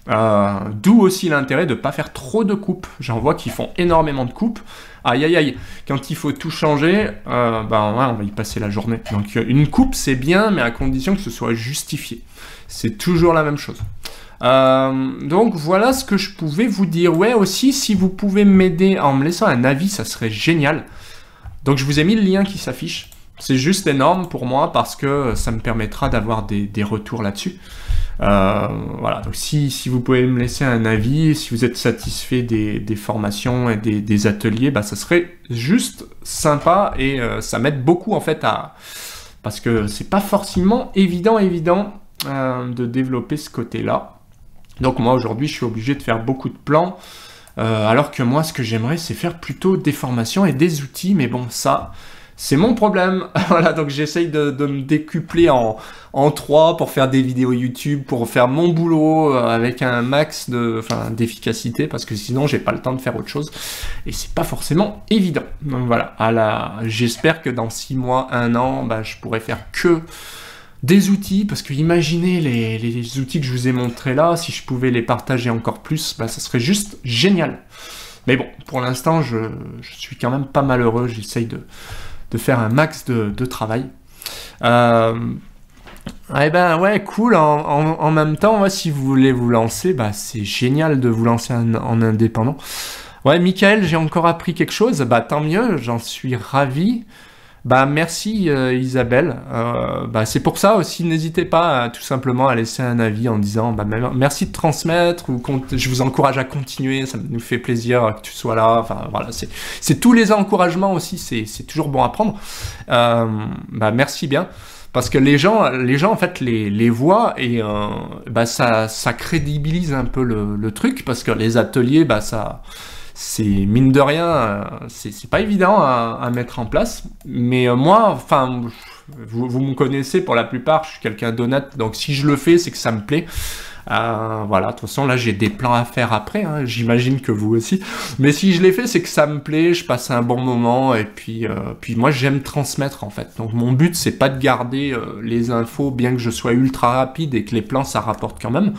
D'où aussi l'intérêt de ne pas faire trop de coupes. J'en vois qui font énormément de coupes. Aïe aïe aïe, quand il faut tout changer, ben ouais, on va y passer la journée. Donc une coupe c'est bien, mais à condition que ce soit justifié. C'est toujours la même chose. Donc voilà ce que je pouvais vous dire. Ouais, aussi, si vous pouvez m'aider en me laissant un avis, ça serait génial. Donc je vous ai mis le lien qui s'affiche. C'est juste énorme pour moi parce que ça me permettra d'avoir des retours là-dessus. Voilà, donc si vous pouvez me laisser un avis, si vous êtes satisfait des formations et des ateliers, bah, ça serait juste sympa et ça m'aide beaucoup en fait parce que c'est pas forcément évident de développer ce côté-là. Donc moi aujourd'hui je suis obligé de faire beaucoup de plans, alors que moi ce que j'aimerais c'est faire plutôt des formations et des outils, mais bon ça... c'est mon problème. Voilà, donc j'essaye de me décupler en 3 pour faire des vidéos YouTube, pour faire mon boulot avec un max d'efficacité, parce que sinon j'ai pas le temps de faire autre chose. Et c'est pas forcément évident. Donc voilà, j'espère que dans 6 mois, 1 an, bah, je pourrai faire que des outils, parce que imaginez les outils que je vous ai montrés là, si je pouvais les partager encore plus, bah, ça serait juste génial. Mais bon, pour l'instant, je suis quand même pas malheureux, j'essaye de faire un max de travail. Eh ben ouais, cool. En même temps, ouais, si vous voulez vous lancer, bah c'est génial de vous lancer en indépendant. Ouais, Michael, j'ai encore appris quelque chose. Bah tant mieux, j'en suis ravi. Bah merci Isabelle. Bah c'est pour ça aussi, n'hésitez pas tout simplement à laisser un avis en disant bah merci de transmettre ou je vous encourage à continuer, ça nous fait plaisir que tu sois là. Enfin voilà, c'est tous les encouragements aussi, c'est toujours bon à prendre. Bah merci bien. Parce que les gens en fait les voient et bah ça crédibilise un peu le truc, parce que les ateliers bah c'est mine de rien, c'est pas évident à mettre en place, mais moi, enfin, vous me connaissez pour la plupart, je suis quelqu'un d'honnête, donc si je le fais, c'est que ça me plaît. Voilà, de toute façon, là, j'ai des plans à faire après, hein, j'imagine que vous aussi, mais si je l'ai fait, c'est que ça me plaît, je passe un bon moment, et puis moi, j'aime transmettre, en fait. Donc, mon but, c'est pas de garder les infos, bien que je sois ultra rapide et que les plans, ça rapporte quand même.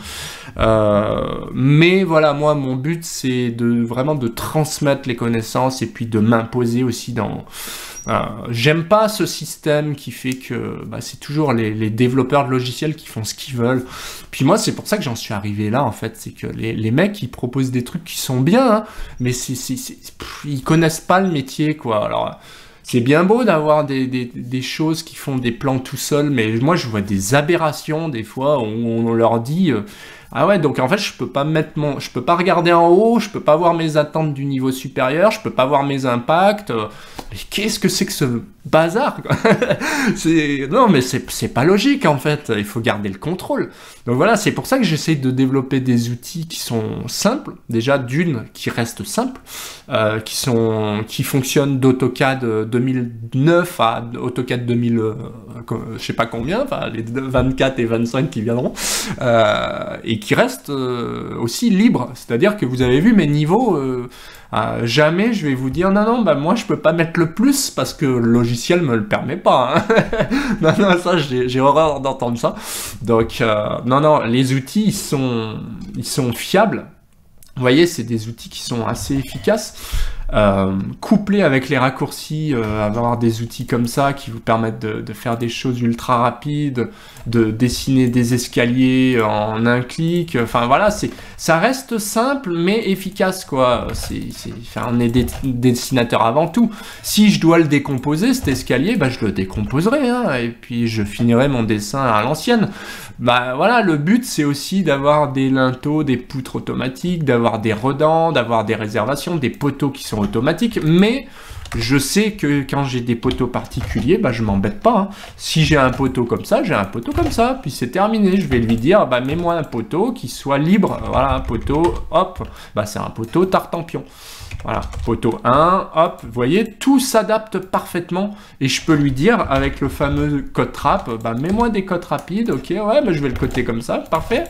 Mais voilà, moi, mon but, c'est vraiment de transmettre les connaissances et puis de m'imposer aussi dans... j'aime pas ce système qui fait que bah, c'est toujours les développeurs de logiciels qui font ce qu'ils veulent. Puis moi, c'est pour ça que j'en suis arrivé là, en fait. C'est que les mecs, ils proposent des trucs qui sont bien, hein, mais ils connaissent pas le métier, quoi. Alors... c'est bien beau d'avoir des choses qui font des plans tout seuls, mais moi je vois des aberrations des fois où on leur dit ah ouais, donc en fait je peux pas regarder en haut, je peux pas voir mes attentes du niveau supérieur, je peux pas voir mes impacts. Mais qu'est-ce que c'est que ce bazar, quoi? Non mais c'est pas logique en fait, il faut garder le contrôle. Donc voilà, c'est pour ça que j'essaie de développer des outils qui sont simples, déjà qui restent simples, qui fonctionnent d'AutoCAD 2009 à AutoCAD 2000, je sais pas combien, enfin les 24 et 25 qui viendront, et qui restent aussi libres. C'est-à-dire que vous avez vu mes niveaux, jamais je vais vous dire non, bah moi je peux pas mettre le plus parce que le logiciel me le permet pas. Hein. non, ça j'ai horreur d'entendre ça. Donc non, les outils ils sont fiables. Vous voyez, c'est des outils qui sont assez efficaces. Couplés avec les raccourcis, avoir des outils comme ça qui vous permettent de faire des choses ultra rapides, de dessiner des escaliers en un clic, enfin voilà, ça reste simple mais efficace, quoi. On est des dessinateurs avant tout. Si je dois le décomposer, cet escalier, bah, je le décomposerai, hein, et puis je finirai mon dessin à l'ancienne. Bah voilà, le but c'est aussi d'avoir des linteaux, des poutres automatiques, d'avoir des redans, d'avoir des réservations, des poteaux qui sont automatiques, mais je sais que quand j'ai des poteaux particuliers, bah je m'embête pas. Hein. Si j'ai un poteau comme ça, j'ai un poteau comme ça, puis c'est terminé. Je vais lui dire, bah mets-moi un poteau qui soit libre. Voilà, un poteau, hop, bah c'est un poteau Tartampion. Voilà, poteau 1, hop, vous voyez, tout s'adapte parfaitement et je peux lui dire avec le fameux code trap, bah mets-moi des codes rapides, ok, ouais, bah je vais le coder comme ça, parfait.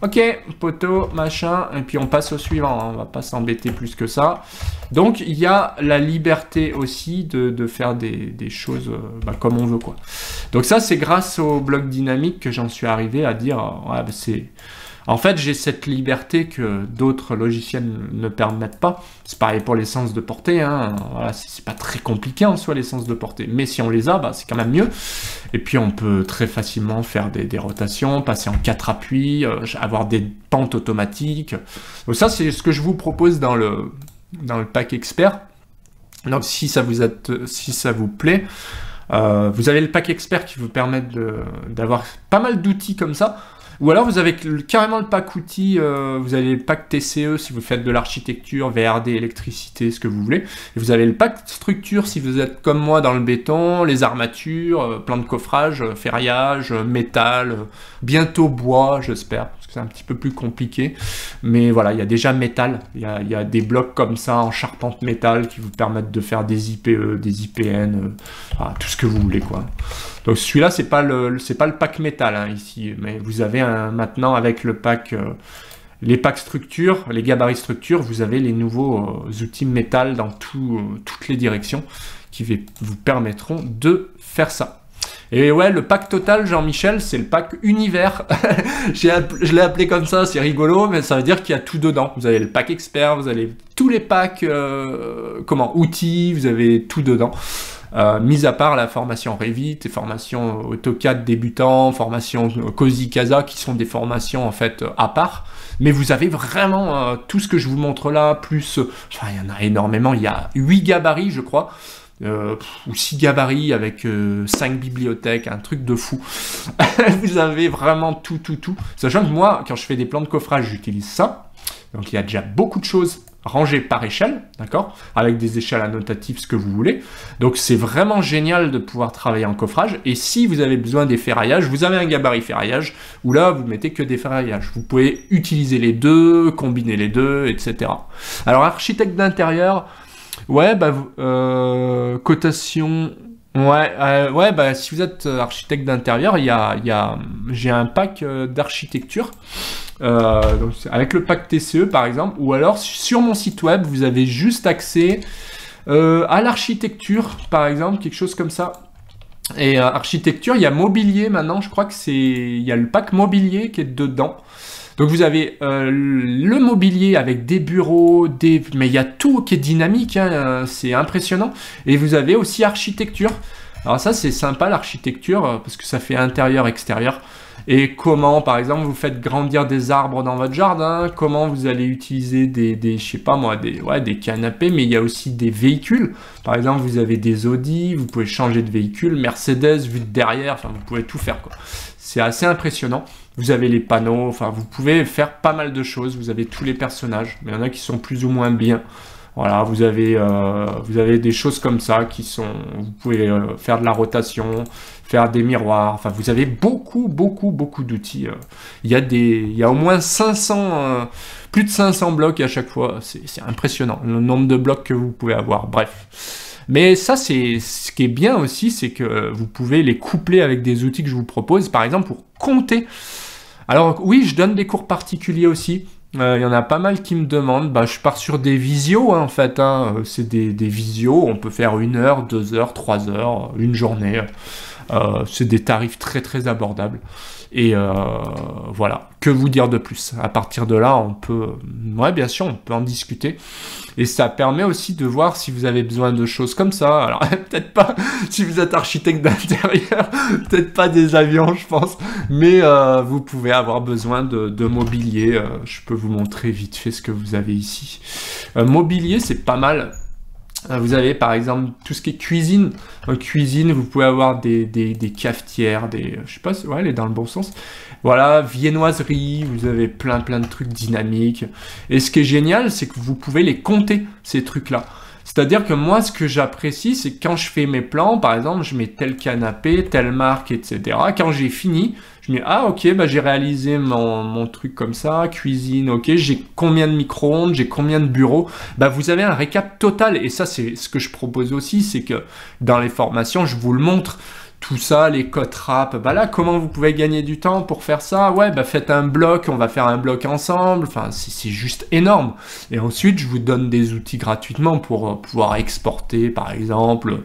Ok, poteau, machin, et puis on passe au suivant, hein, on va pas s'embêter plus que ça. Donc il y a la liberté aussi de faire des choses bah, comme on veut, quoi. Donc ça c'est grâce au bloc dynamique que j'en suis arrivé à dire, ouais, bah, En fait, j'ai cette liberté que d'autres logiciels ne permettent pas. C'est pareil pour les sens de portée, hein. Voilà, c'est pas très compliqué en soi les sens de portée, mais si on les a, bah, c'est quand même mieux. Et puis on peut très facilement faire des rotations, passer en 4 appuis, avoir des pentes automatiques. Donc ça, c'est ce que je vous propose dans le pack expert. Donc si ça vous plaît, vous avez le pack expert qui vous permet d'avoir pas mal d'outils comme ça. Ou alors vous avez carrément le pack outils, vous avez le pack TCE si vous faites de l'architecture, VRD, électricité, ce que vous voulez. Et vous avez le pack structure si vous êtes comme moi dans le béton, les armatures, plein de coffrage, ferraillage, métal, bientôt bois, j'espère, parce que c'est un petit peu plus compliqué. Mais voilà, il y a déjà métal, il y a des blocs comme ça en charpente métal qui vous permettent de faire des IPE, des IPN, tout ce que vous voulez, quoi. Donc celui-là, c'est pas le pack métal hein, ici, mais vous avez maintenant avec le pack, les packs structure, les gabarits structure, vous avez les nouveaux outils métal dans toutes les directions qui vous permettront de faire ça. Et ouais, le pack total, Jean-Michel, c'est le pack univers. Je l'ai appelé comme ça, c'est rigolo, mais ça veut dire qu'il y a tout dedans. Vous avez le pack expert, vous avez tous les packs, outils, vous avez tout dedans. Mis à part la formation Revit et formation AutoCAD débutant, formation Cozy Casa, qui sont des formations en fait à part. Mais vous avez vraiment tout ce que je vous montre là, plus, enfin il y en a énormément, il y a 8 gabarits je crois, ou 6 gabarits avec 5 bibliothèques, un truc de fou. Vous avez vraiment tout. Sachant que moi, quand je fais des plans de coffrage, j'utilise ça. Donc il y a déjà beaucoup de choses rangées par échelle, d'accord, avec des échelles annotatives, ce que vous voulez. Donc c'est vraiment génial de pouvoir travailler en coffrage. Et si vous avez besoin des ferraillages, vous avez un gabarit ferraillage, où là, vous mettez que des ferraillages. Vous pouvez utiliser les deux, combiner les deux, etc. Alors, architecte d'intérieur, ouais, bah, cotation... Ouais, bah, si vous êtes architecte d'intérieur, j'ai un pack d'architecture, donc avec le pack TCE par exemple, ou alors sur mon site web, vous avez juste accès à l'architecture, par exemple, quelque chose comme ça. Et architecture, il y a mobilier maintenant, je crois que il y a le pack mobilier qui est dedans. Donc vous avez le mobilier avec des bureaux, mais il y a tout qui est dynamique, hein, c'est impressionnant. Et vous avez aussi architecture. Alors ça c'est sympa l'architecture parce que ça fait intérieur-extérieur. Et comment, par exemple, vous faites grandir des arbres dans votre jardin, comment vous allez utiliser je sais pas moi, des canapés, mais il y a aussi des véhicules. Par exemple, vous avez des Audi, vous pouvez changer de véhicule, Mercedes, vue de derrière, enfin, vous pouvez tout faire, quoi. C'est assez impressionnant. Vous avez les panneaux, enfin, vous pouvez faire pas mal de choses. Vous avez tous les personnages, mais il y en a qui sont plus ou moins bien. Voilà, vous avez des choses comme ça qui sont... Vous pouvez faire de la rotation, faire des miroirs. Enfin, vous avez beaucoup d'outils. Il y a au moins 500... plus de 500 blocs à chaque fois. C'est impressionnant, le nombre de blocs que vous pouvez avoir. Bref. Mais ça, c'est ce qui est bien aussi, c'est que vous pouvez les coupler avec des outils que je vous propose, par exemple, pour compter. Alors, oui, je donne des cours particuliers aussi. Il y en a pas mal qui me demandent. Bah, je pars sur des visios, hein, en fait. Hein. C'est des visios. On peut faire 1 heure, 2 heures, 3 heures, une journée. C'est des tarifs très abordables. Et voilà. Que vous dire de plus? À partir de là, on peut... Ouais, bien sûr, on peut en discuter. Et ça permet aussi de voir si vous avez besoin de choses comme ça. Alors, peut-être pas si vous êtes architecte d'intérieur, peut-être pas des avions, je pense. Mais vous pouvez avoir besoin de mobilier. Je peux vous montrer vite fait ce que vous avez ici. Mobilier, c'est pas mal. Vous avez par exemple tout ce qui est cuisine. En cuisine, vous pouvez avoir des cafetières, je sais pas, ouais, elle est dans le bon sens. Voilà, viennoiserie, vous avez plein de trucs dynamiques. Et ce qui est génial, c'est que vous pouvez les compter, ces trucs-là. C'est-à-dire que moi, ce que j'apprécie, c'est que quand je fais mes plans, par exemple, je mets tel canapé, telle marque, etc. Quand j'ai fini, je me dis, ah ok, bah, j'ai réalisé mon truc comme ça, cuisine, ok, j'ai combien de micro-ondes, j'ai combien de bureaux. Bah, vous avez un récap total. Et ça, c'est ce que je propose aussi, c'est que dans les formations, je vous le montre. tout ça, les codes rap, bah là, comment vous pouvez gagner du temps pour faire ça? Ouais, bah faites un bloc, on va faire un bloc ensemble, enfin, c'est juste énorme. Et ensuite, je vous donne des outils gratuitement pour pouvoir exporter, par exemple.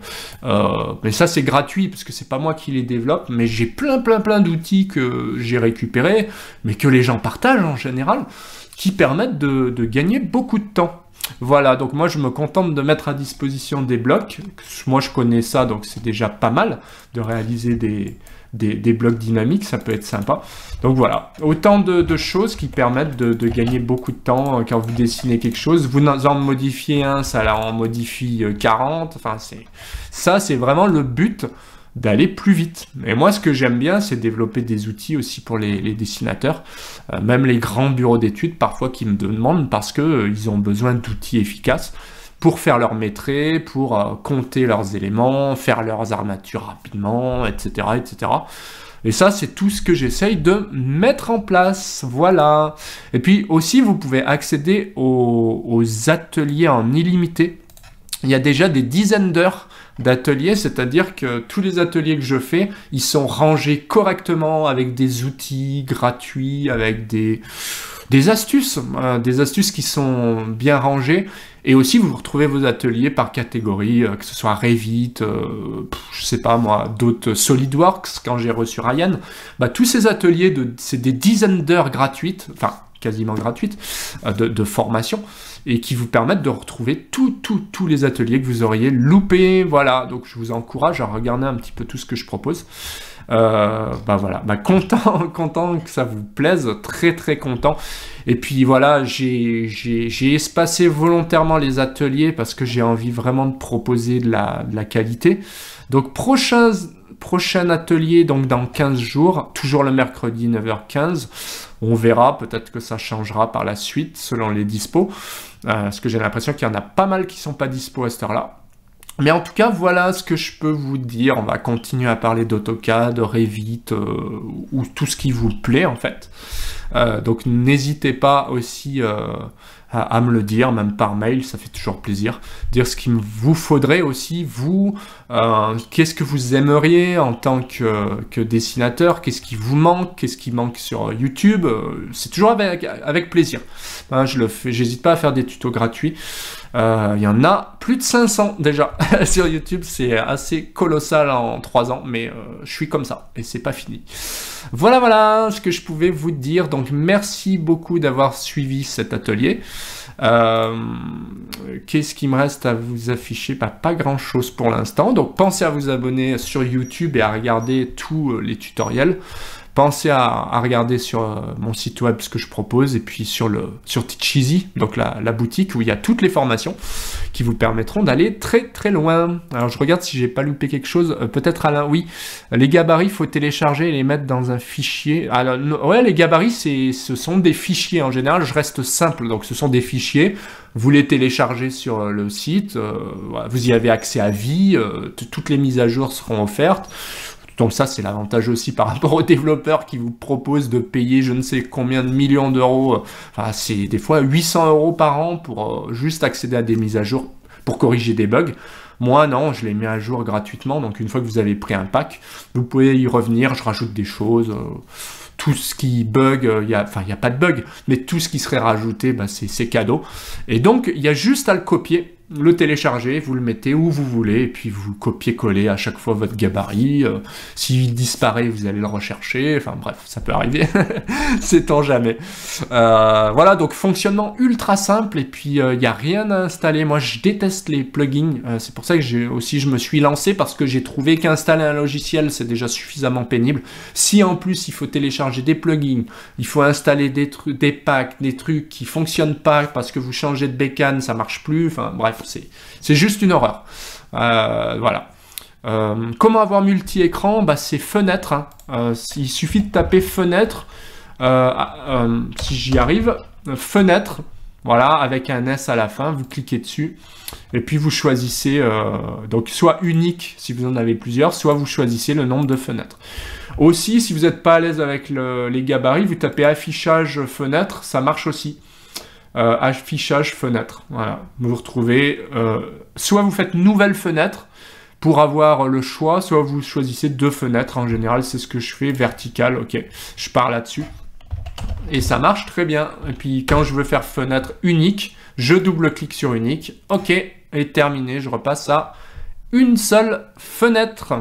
Mais ça, c'est gratuit, parce que c'est pas moi qui les développe, mais j'ai plein d'outils que j'ai récupérés, mais que les gens partagent en général, qui permettent de gagner beaucoup de temps. Voilà, donc moi je me contente de mettre à disposition des blocs. Moi je connais ça, donc c'est déjà pas mal de réaliser des blocs dynamiques, ça peut être sympa. Donc voilà, autant de choses qui permettent de gagner beaucoup de temps quand vous dessinez quelque chose. Vous en modifiez un, ça en modifie 40. Enfin, ça c'est vraiment le but, d'aller plus vite. Et moi, ce que j'aime bien, c'est développer des outils aussi pour les dessinateurs, même les grands bureaux d'études, parfois, qui me demandent parce que ils ont besoin d'outils efficaces pour faire leur maîtrise, pour compter leurs éléments, faire leurs armatures rapidement, etc., etc. Et ça, c'est tout ce que j'essaye de mettre en place. Voilà. Et puis aussi, vous pouvez accéder aux ateliers en illimité. Il y a déjà des dizaines d'heures d'ateliers, c'est-à-dire que tous les ateliers que je fais, ils sont rangés correctement avec des outils gratuits, avec des astuces qui sont bien rangées. Et aussi, vous retrouvez vos ateliers par catégorie, que ce soit Revit, je sais pas moi, d'autres SolidWorks, quand j'ai reçu Ryan. Bah, tous ces ateliers, c'est des dizaines d'heures gratuites, enfin, quasiment gratuites, de formation, et qui vous permettent de retrouver tous les ateliers que vous auriez loupés. Voilà, donc je vous encourage à regarder un petit peu tout ce que je propose. Bah voilà, bah content que ça vous plaise, très content. Et puis voilà, j'ai espacé volontairement les ateliers parce que j'ai envie vraiment de proposer de la qualité. Donc prochain atelier, donc dans 15 jours, toujours le mercredi 9h15. On verra, peut-être que ça changera par la suite selon les dispos, parce que j'ai l'impression qu'il y en a pas mal qui sont pas dispo à cette heure-là. Mais en tout cas, voilà ce que je peux vous dire. On va continuer à parler d'AutoCAD, de Revit, ou tout ce qui vous plaît en fait. Donc n'hésitez pas aussi à me le dire, même par mail, ça fait toujours plaisir. Dire ce qu'il vous faudrait aussi, vous, qu'est-ce que vous aimeriez en tant que dessinateur, qu'est-ce qui vous manque, qu'est-ce qui manque sur YouTube, c'est toujours avec plaisir. Hein, je le fais, j'hésite pas à faire des tutos gratuits. Il y en a plus de 500 déjà sur YouTube, c'est assez colossal en 3 ans, mais je suis comme ça, et c'est pas fini. Voilà ce que je pouvais vous dire, donc merci beaucoup d'avoir suivi cet atelier. Qu'est-ce qu'il me reste à vous afficher? Pas grand chose pour l'instant, donc pensez à vous abonner sur YouTube et à regarder tous les tutoriels. Pensez à regarder sur mon site web ce que je propose, et puis sur Teacheasy, donc la boutique où il y a toutes les formations qui vous permettront d'aller très loin. Alors je regarde si j'ai pas loupé quelque chose, peut-être Alain, oui, les gabarits, il faut télécharger et les mettre dans un fichier. Alors, ouais, les gabarits, ce sont des fichiers en général, je reste simple, donc ce sont des fichiers, vous les téléchargez sur le site, vous y avez accès à vie, toutes les mises à jour seront offertes. Donc ça, c'est l'avantage aussi par rapport aux développeurs qui vous proposent de payer je ne sais combien de millions d'euros. Enfin, c'est des fois 800 € par an pour juste accéder à des mises à jour pour corriger des bugs. Moi, non, je les mets à jour gratuitement. Donc une fois que vous avez pris un pack, vous pouvez y revenir. Je rajoute des choses. Tout ce qui bug, il n'y a pas de bug, mais tout ce qui serait rajouté, bah, c'est cadeau. Et donc, il y a juste à le copier, le télécharger, vous le mettez où vous voulez, et puis vous copiez-coller à chaque fois votre gabarit. S'il disparaît, vous allez le rechercher. Enfin bref, ça peut arriver, sait-on jamais. Voilà, donc fonctionnement ultra simple, et puis il n'y a rien à installer. Moi, je déteste les plugins. C'est pour ça que je me suis lancé, parce que j'ai trouvé qu'installer un logiciel, c'est déjà suffisamment pénible. Si en plus, il faut télécharger des plugins, il faut installer des packs, des trucs qui fonctionnent pas parce que vous changez de bécane, ça marche plus. Enfin bref, c'est juste une horreur. Voilà. Comment avoir multi-écran? Bah, c'est fenêtre. Hein. Il suffit de taper fenêtre. Si j'y arrive, fenêtre. Voilà, avec un S à la fin, vous cliquez dessus. Et puis vous choisissez, donc soit unique si vous en avez plusieurs, soit vous choisissez le nombre de fenêtres. Aussi, si vous n'êtes pas à l'aise avec les gabarits, vous tapez affichage fenêtre, ça marche aussi. Affichage fenêtre, voilà. Vous retrouvez, soit vous faites nouvelle fenêtre, Pour avoir le choix, soit vous choisissez 2 fenêtres, en général c'est ce que je fais, vertical, ok, je pars là-dessus. Et ça marche très bien. Et puis quand je veux faire fenêtre unique, je double-clique sur unique, ok, et terminé, je repasse à une seule fenêtre.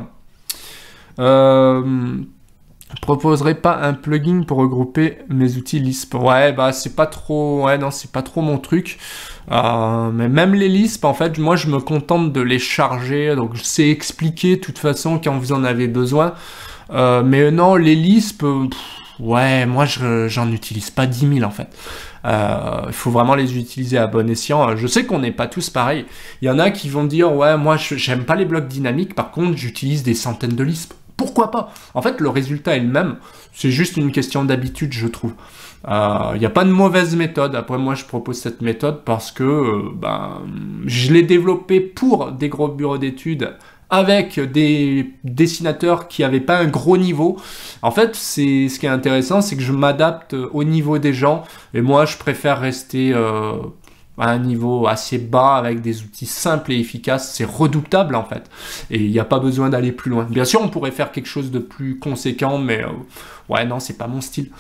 Proposerais pas un plugin pour regrouper mes outils Lisp? Ouais, bah c'est pas trop, ouais non, c'est pas trop mon truc. Mais même les Lisp, en fait, moi je me contente de les charger, donc je sais expliquer de toute façon quand vous en avez besoin. Mais non, les Lisp, ouais, moi j'en utilise pas 10 000 en fait. Il faut vraiment les utiliser à bon escient. Je sais qu'on n'est pas tous pareils. Il y en a qui vont dire, ouais, moi j'aime pas les blocs dynamiques, par contre j'utilise des centaines de Lisp. Pourquoi pas? En fait, le résultat est le même. C'est juste une question d'habitude, je trouve. Il n'y a pas de mauvaise méthode. Après, moi, je propose cette méthode parce que je l'ai développée pour des gros bureaux d'études avec des dessinateurs qui n'avaient pas un gros niveau. En fait, ce qui est intéressant, c'est que je m'adapte au niveau des gens. Et moi, je préfère rester à un niveau assez bas avec des outils simples et efficaces. C'est redoutable en fait. Et il n'y a pas besoin d'aller plus loin. Bien sûr, on pourrait faire quelque chose de plus conséquent, mais ouais, non, c'est pas mon style.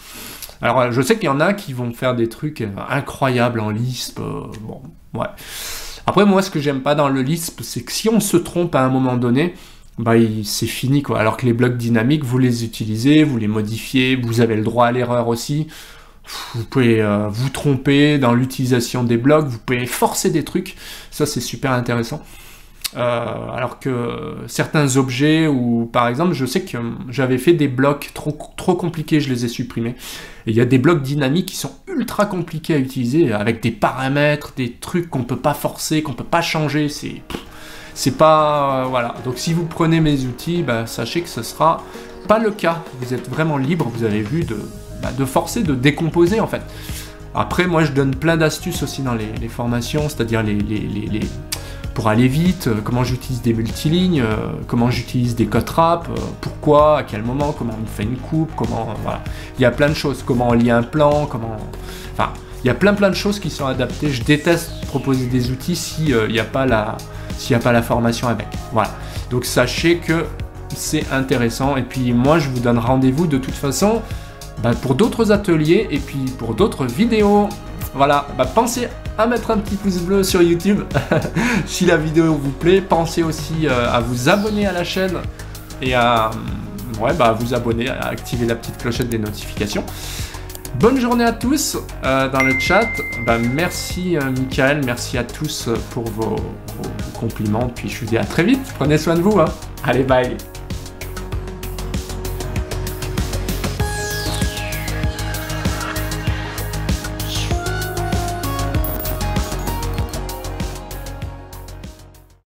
Alors, je sais qu'il y en a qui vont faire des trucs incroyables en Lisp. Bon, ouais. Après, moi, ce que j'aime pas dans le Lisp, c'est que si on se trompe à un moment donné, bah, c'est fini, quoi. Alors que les blocs dynamiques, vous les utilisez, vous les modifiez, vous avez le droit à l'erreur aussi. Vous pouvez vous tromper dans l'utilisation des blocs, vous pouvez forcer des trucs, ça c'est super intéressant. Alors que certains objets, ou par exemple, je sais que j'avais fait des blocs trop compliqués, je les ai supprimés. Et il y a des blocs dynamiques qui sont ultra compliqués à utiliser, avec des paramètres, des trucs qu'on peut pas forcer, qu'on peut pas changer, c'est pas... voilà. Donc si vous prenez mes outils, bah, sachez que ce sera pas le cas. Vous êtes vraiment libre, vous avez vu, de forcer, de décomposer en fait. Après, moi je donne plein d'astuces aussi dans les formations, c'est-à-dire pour aller vite, comment j'utilise des multilignes, comment j'utilise des cut wraps, pourquoi, à quel moment, comment on fait une coupe, comment, voilà. Il y a plein de choses, comment on lit un plan, comment... Enfin, il y a plein de choses qui sont adaptées. Je déteste proposer des outils s'il n'y a pas la formation avec. Voilà. Donc sachez que c'est intéressant. Et puis moi, je vous donne rendez-vous de toute façon pour d'autres ateliers et puis pour d'autres vidéos. Voilà, pensez à mettre un petit pouce bleu sur YouTube si la vidéo vous plaît. Pensez aussi à vous abonner à la chaîne et à vous abonner, à activer la petite clochette des notifications. Bonne journée à tous dans le chat. Merci Michael, merci à tous pour vos compliments. Puis je vous dis à très vite. Prenez soin de vous. Allez, bye.